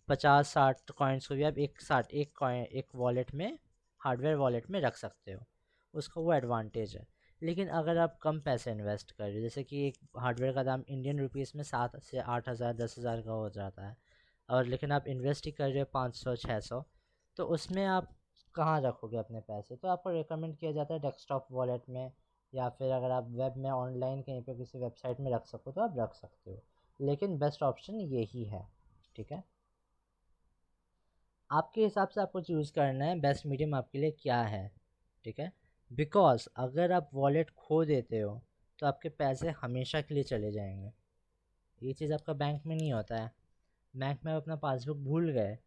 50-60 कॉइन्स को भी आप एक साथ एक कॉइन एक वॉलेट में, हार्डवेयर वॉलेट में रख सकते हो। उसका वो एडवांटेज है। लेकिन अगर आप कम पैसे इन्वेस्ट कर रहे हो, जैसे कि एक हार्डवेयर का दाम इंडियन रुपीज़ में 7 से 8 हज़ार 10 हज़ार का हो जाता है, और लेकिन आप इन्वेस्ट ही कर रहे हो 500-600, तो उसमें आप कहाँ रखोगे अपने पैसे? तो आपको रिकमेंड किया जाता है डेस्कटॉप वॉलेट में, या फिर अगर आप वेब में ऑनलाइन कहीं पे किसी वेबसाइट में रख सको तो आप रख सकते हो, लेकिन बेस्ट ऑप्शन यही है, ठीक है? आपके हिसाब से आपको चूज़ करना है बेस्ट मीडियम आपके लिए क्या है, ठीक है? बिकॉज अगर आप वॉलेट खो देते हो तो आपके पैसे हमेशा के लिए चले जाएंगे। ये चीज़ आपका बैंक में नहीं होता है। बैंक में आप अपना पासबुक भूल गए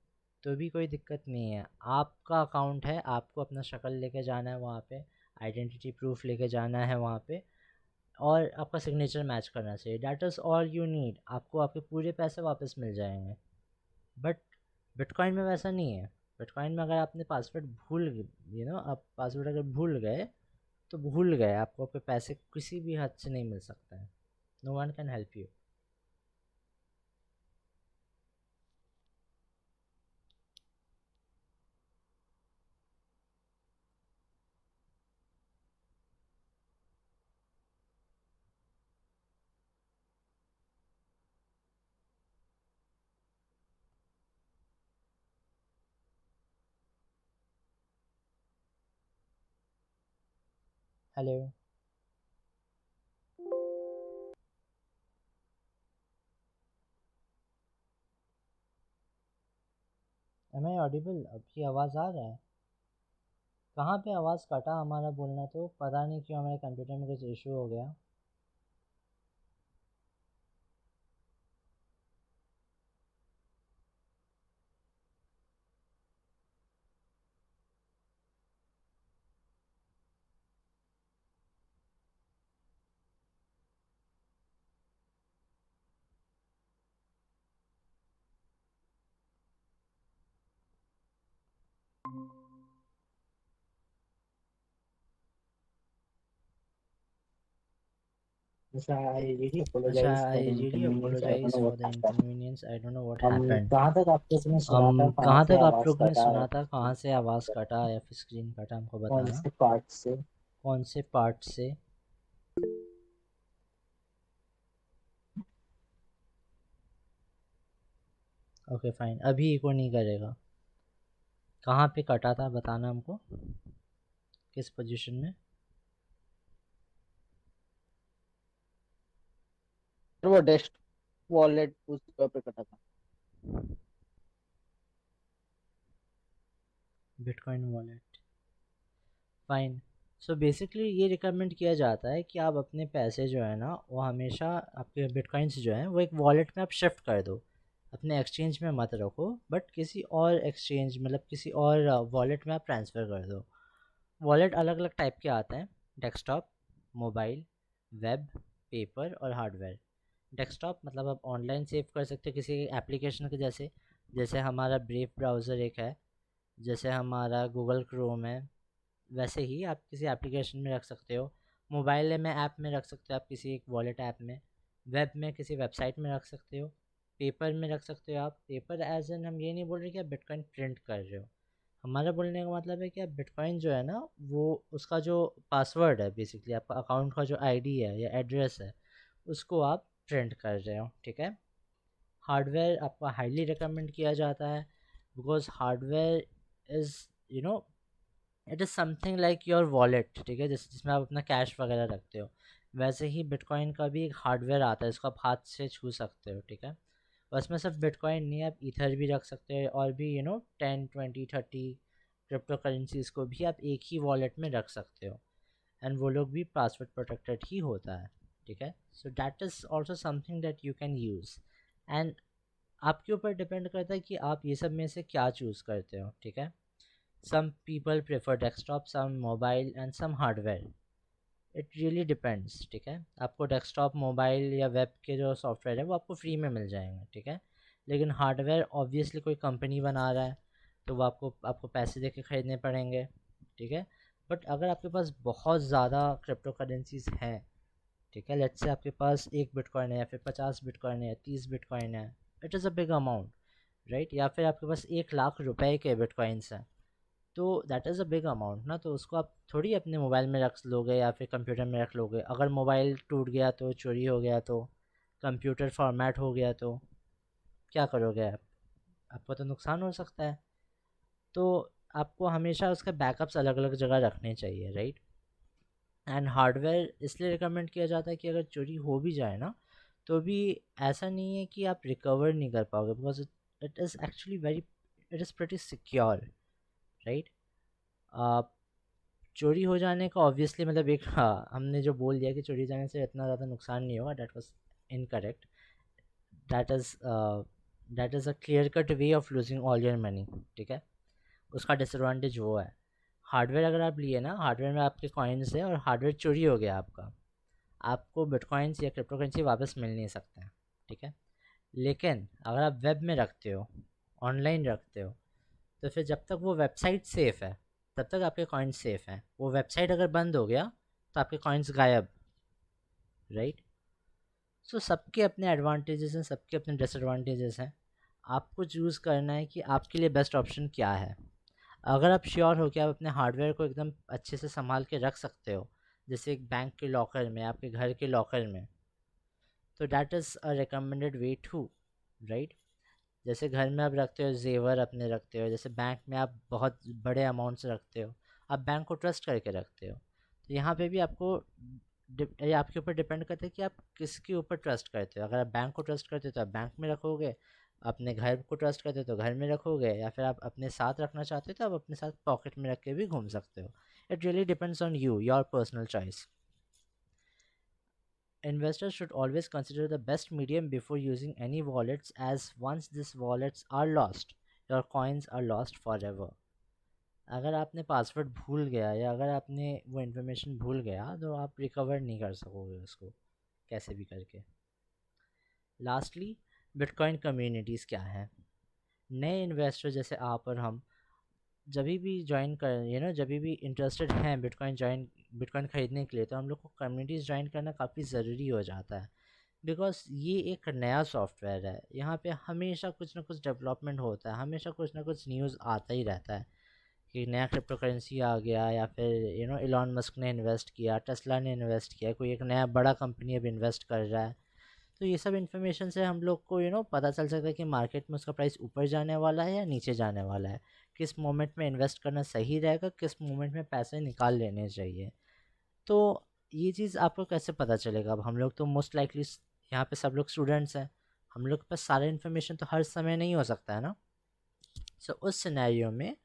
तो भी कोई दिक्कत नहीं है, आपका अकाउंट है, आपको अपना शक्ल लेके जाना है वहाँ पे, आइडेंटिटी प्रूफ लेके जाना है वहाँ पे, और आपका सिग्नेचर मैच करना चाहिए। That is all you need, आपको आपके पूरे पैसे वापस मिल जाएंगे। बट बिटकॉइन में वैसा नहीं है। बिटकॉइन में अगर आपने पासवर्ड भूल आप पासवर्ड अगर भूल गए तो भूल गए, आपको आपके पैसे किसी भी हद से नहीं मिल सकता है। No one can help you. Hello, am I audible? आपकी आवाज़ आ रहा है? कहाँ पे आवाज़ कटा हमारा बोलना, तो पता नहीं क्यों हमारे कंप्यूटर में कुछ इशू हो गया। I really अच्छा, apologize for I the really inconvenience. I don't apologize know for what the happened. Inconvenience, I don't know what happened. कहाँ तक आप लोगों ने सुना था, कहाँ कहाँ से तक आप आवाज लोग ने कटा है? सुना था, कहाँ से आवाज़ कटा या फिर स्क्रीन कटा, हमको कौन बताना। से पार्ट से? कौन से पार्ट से? ओके फाइन, अभी इको नहीं करेगा। कहाँ पे कटा था बताना हमको, किस पोजीशन में? वो डेस्क वॉलेट उस जगह पे कटा था। Bitcoin wallet, fine. So basically ये रिकमेंड किया जाता है कि आप अपने पैसे जो है ना, वो हमेशा आपके बिटकॉइंस जो हैं वो एक वॉलेट में आप शिफ्ट कर दो। अपने एक्सचेंज में मत रखो, बट किसी और एक्सचेंज मतलब किसी और वॉलेट में आप ट्रांसफ़र कर दो। वॉलेट अलग अलग टाइप के आते हैं: डेस्कटॉप, मोबाइल, वेब, पेपर और हार्डवेयर। डेस्कटॉप मतलब आप ऑनलाइन सेव कर सकते हो किसी एप्लीकेशन के जैसे, जैसे हमारा ब्रेव ब्राउज़र एक है, जैसे हमारा गूगल क्रोम है, वैसे ही आप किसी एप्लीकेशन में रख सकते हो। मोबाइल में ऐप में रख सकते हो आप किसी एक वॉलेट ऐप में। वेब में किसी वेबसाइट में रख सकते हो। पेपर में रख सकते हो आप। पेपर एज एन, हम ये नहीं बोल रहे कि आप बिटकॉइन प्रिंट कर रहे हो। हमारा बोलने का मतलब है कि आप बिटकॉइन जो है ना, वो उसका जो पासवर्ड है, बेसिकली आपका अकाउंट का जो आईडी है या एड्रेस है, उसको आप प्रिंट कर रहे हो, ठीक है। हार्डवेयर आपको हाईली रिकमेंड किया जाता है, because hardware is, you know, it is something like your wallet, ठीक है, जैसे जिसमें आप अपना कैश वगैरह रखते हो, वैसे ही बिटकॉइन का भी एक हार्डवेयर आता है, इसको आप हाथ से छू सकते हो, ठीक है। और इसमें सिर्फ बिटकॉइन नहीं, आप ईथर भी रख सकते हो, और भी 10, 20, 30 क्रिप्टो करेंसीज को भी आप एक ही वॉलेट में रख सकते हो, एंड वो लोग भी पासवर्ड प्रोटेक्टेड ही होता है, ठीक है। सो that is also something that you can use, and आपके ऊपर डिपेंड करता है कि आप ये सब में से क्या चूज़ करते हो, ठीक है। some people prefer desktop, some mobile and some hardware, it really depends, ठीक है। आपको डेस्कटॉप, मोबाइल या वेब के जो सॉफ्टवेयर है वो आपको फ्री में मिल जाएंगे, ठीक है। लेकिन हार्डवेयर ऑब्वियसली कोई कंपनी बना रहा है, तो वो आपको आपको पैसे दे के ख़रीदने पड़ेंगे, ठीक है। बट अगर आपके पास बहुत ज़्यादा क्रिप्टो करेंसीज हैं, ठीक है, लेट्स से आपके पास 1 बिटकॉइन है या फिर 50 बिटकॉइन है या 30 बिटकॉइन है, it is a big amount, right. या फिर आपके पास 1 लाख रुपए के बिटकॉइंस हैं, तो that is a big amount ना, तो उसको आप थोड़ी अपने मोबाइल में रख लोगे या फिर कंप्यूटर में रख लोगे। अगर मोबाइल टूट गया तो, चोरी हो गया तो, कंप्यूटर फॉर्मेट हो गया तो क्या करोगे आप? आपको तो नुकसान हो सकता है। तो आपको हमेशा उसके बैकअप्स अलग अलग जगह रखने चाहिए, राइट। एंड हार्डवेयर इसलिए रिकमेंड किया जाता है कि अगर चोरी हो भी जाए ना, तो भी ऐसा नहीं है कि आप रिकवर नहीं कर पाओगे, because it is actually very, it is pretty secure, right. चोरी हो जाने का ऑब्वियसली मतलब एक, हाँ, हमने जो बोल दिया कि चोरी जाने से इतना ज़्यादा नुकसान नहीं होगा, that was incorrect. That is that is a clear cut way of losing all your money, ठीक है। उसका डिसएडवांटेज वो है। हार्डवेयर अगर आप लिए ना, हार्डवेयर में आपके कॉइन्स है और हार्डवेयर चोरी हो गया आपका, आपको बिटकॉइंस या क्रिप्टो करेंसी वापस मिल नहीं सकते हैं, ठीक है। लेकिन अगर आप वेब में रखते हो, ऑनलाइन रखते हो, तो फिर जब तक वो वेबसाइट सेफ़ है तब तक आपके कॉइन्स सेफ़ हैं। वो वेबसाइट अगर बंद हो गया तो आपके कॉइन्स गायब, राइट। सो सबके अपने एडवांटेजेस हैं, सबके अपने डिसएडवांटेजेस हैं। आपको चूज़ करना है कि आपके लिए बेस्ट ऑप्शन क्या है। अगर आप श्योर हो कि आप अपने हार्डवेयर को एकदम अच्छे से संभाल के रख सकते हो, जैसे एक बैंक के लॉकर में, आपके घर के लॉकर में, तो that is a recommended way to, right. जैसे घर में आप रखते हो जेवर अपने रखते हो, जैसे बैंक में आप बहुत बड़े अमाउंट्स रखते हो, आप बैंक को ट्रस्ट करके रखते हो, तो यहाँ पे भी आपको ये आपके ऊपर डिपेंड करता है कि आप किसके ऊपर ट्रस्ट करते हो। अगर आप बैंक को ट्रस्ट करते हो तो आप बैंक में रखोगे, अपने घर को ट्रस्ट करते हो तो घर में रखोगे, या फिर आप अपने साथ रखना चाहते हो तो आप अपने साथ पॉकेट में रख के भी घूम सकते हो। It really depends on you, your personal choice. Investors should always consider the best medium before using any wallets, as once these wallets are lost, your coins are lost forever. अगर आपने password भूल गया या अगर आपने वो information भूल गया तो आप रिकवर नहीं कर सकोगे उसको कैसे भी करके। लास्टली, बिटकॉइन कम्युनिटीज़ क्या हैं? नए इन्वेस्टर जैसे आप और हम जब भी ज्वाइन कर जब भी इंटरेस्टेड हैं बिटकॉइन खरीदने के लिए, तो हम लोग को कम्युनिटीज़ ज्वाइन करना काफ़ी ज़रूरी हो जाता है। बिकॉज ये एक नया सॉफ्टवेयर है, यहाँ पे हमेशा कुछ ना कुछ डेवलपमेंट होता है, हमेशा कुछ ना कुछ न्यूज़ आता ही रहता है कि नया क्रिप्टो करेंसी आ गया, या फिर इलॉन मस्क ने इन्वेस्ट किया, टेस्ला ने इन्वेस्ट किया, कोई एक नया बड़ा कंपनी अब इन्वेस्ट कर रहा है। तो ये सब इन्फॉर्मेशन से हम लोग को पता चल सकता है कि मार्केट में उसका प्राइस ऊपर जाने वाला है या नीचे जाने वाला है, किस मोमेंट में इन्वेस्ट करना सही रहेगा, किस मोमेंट में पैसे निकाल लेने चाहिए। तो ये चीज़ आपको कैसे पता चलेगा? अब हम लोग तो मोस्ट लाइकली यहाँ पे सब लोग स्टूडेंट्स हैं, हम लोग के पास सारा इन्फॉर्मेशन तो हर समय नहीं हो सकता है ना। सो उस सिनेरियो में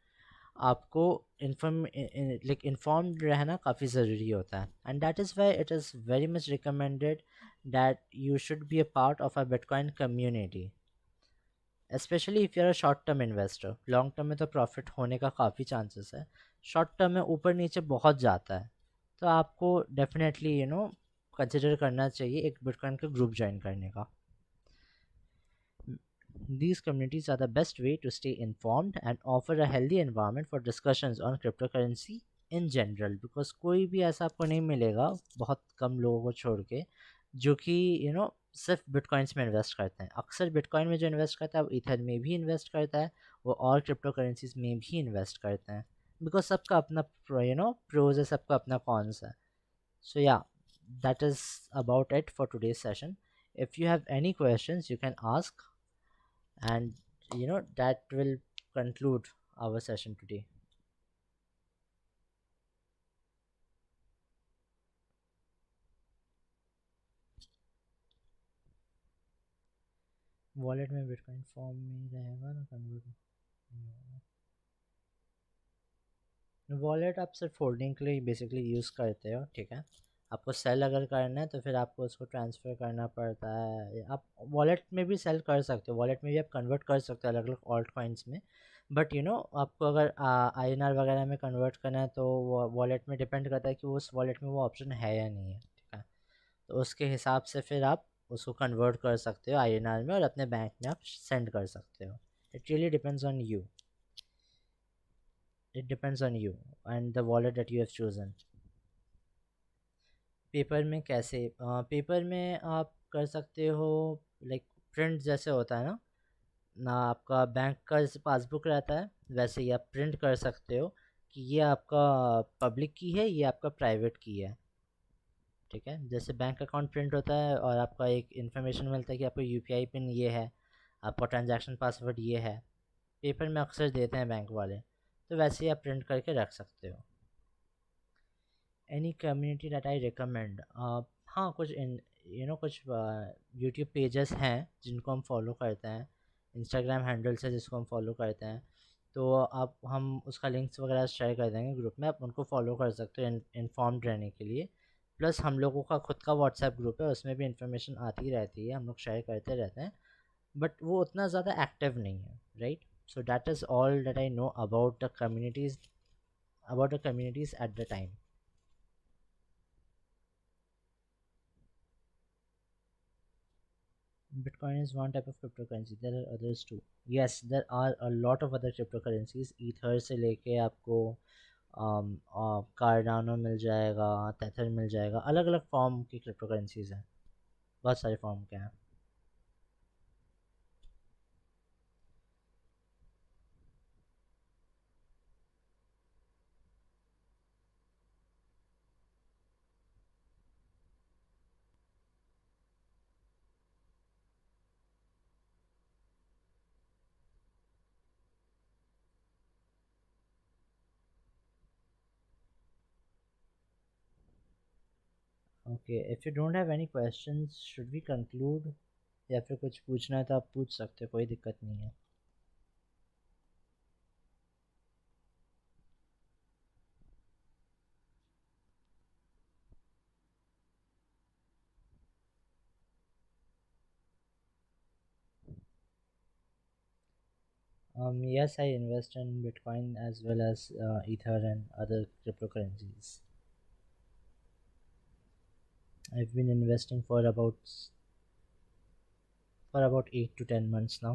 आपको इन्फॉर्म्ड रहना काफ़ी ज़रूरी होता है, and that is why it is very much recommended that you should be a part of a bitcoin community, specially if you are a short term investor. Long term में तो profit होने का काफ़ी चांसेस है, short term में ऊपर नीचे बहुत जाता है। तो आपको डेफिनेटली कंसिडर करना चाहिए एक बिटकॉइन का ग्रुप ज्वाइन करने का। These communities are the best way to stay informed and offer a healthy environment for discussions on cryptocurrency in general, because कोई भी ऐसा आपको नहीं मिलेगा, बहुत कम लोगों को छोड़ के, जो कि सिर्फ बिटकॉइंस में इन्वेस्ट करते हैं। अक्सर बिटकॉइन में जो इन्वेस्ट करता है वो ईथर में भी इन्वेस्ट करता है, वो और क्रिप्टो करेंसीज में भी इन्वेस्ट करते हैं, बिकॉज सबका अपना प्रोज है, सबका अपना कॉन्स है। So yeah, that is about it for today's session. If you have any questions, you can ask, and that will conclude our session today. Wallet में बिटकॉइन फॉर्म में ही रहेगा ना, कन्वर्ट नहीं होगा। वॉलेट आप सिर्फ होल्डिंग के लिए बेसिकली यूज़ करते हो, ठीक है। आपको सेल अगर करना है तो फिर आपको उसको ट्रांसफ़र करना पड़ता है। आप वॉलेट में भी सेल कर सकते हो, वॉलेट में भी आप कन्वर्ट कर सकते हो अलग अलग ऑल्ट कॉइन्स में, बट आपको अगर INR वगैरह में कन्वर्ट करना है तो वॉलेट में डिपेंड करता है कि उस वॉलेट में वो ऑप्शन है या नहीं है, ठीक है। तो उसके हिसाब से फिर आप उसको कन्वर्ट कर सकते हो INR में, और अपने बैंक में आप सेंड कर सकते हो। It really depends on you, it depends on you and the wallet that you have chosen. Paper में कैसे? पेपर में आप कर सकते हो, लाइक प्रिंट जैसे होता है ना आपका बैंक का जैसे पासबुक रहता है, वैसे ही आप प्रिंट कर सकते हो कि ये आपका पब्लिक की है, ये आपका प्राइवेट की है, ठीक है। जैसे बैंक अकाउंट प्रिंट होता है और आपका एक इन्फॉर्मेशन मिलता है कि आपका UPI पिन ये है, आपका ट्रांजैक्शन पासवर्ड ये है, पेपर में अक्सर देते हैं बैंक वाले, तो वैसे ही आप प्रिंट करके रख सकते हो। Any community that I recommend? हाँ, कुछ कुछ यूट्यूब पेजेस हैं जिनको हम फॉलो करते हैं, इंस्टाग्राम हैंडल्स है जिसको हम फॉलो करते हैं, तो आप हम उसका लिंक्स वगैरह शेयर कर देंगे ग्रुप में, आप उनको फॉलो कर सकते हो इन्फॉर्म्ड रहने के लिए। प्लस हम लोगों का खुद का व्हाट्सएप ग्रुप है, उसमें भी इन्फॉर्मेशन आती रहती है, हम लोग शेयर करते रहते हैं, बट वो उतना ज़्यादा एक्टिव नहीं है, right. So that is all that I know about the communities at the time. Bitcoin is one type of cryptocurrency. There are others too. Yes, there are a lot of other cryptocurrencies. Ether से लेके आपको Cardano मिल जाएगा, तेथर मिल जाएगा, अलग अलग form की cryptocurrencies हैं, बहुत सारे फॉर्म के हैं। Okay, if you don't have any questions, should we conclude? या फिर कुछ पूछना है तो आप पूछ सकते हो, कोई दिक्कत नहीं है। Yes, I invest in Bitcoin as well as Ether and other cryptocurrencies. I've been investing for about 8 to 10 months now.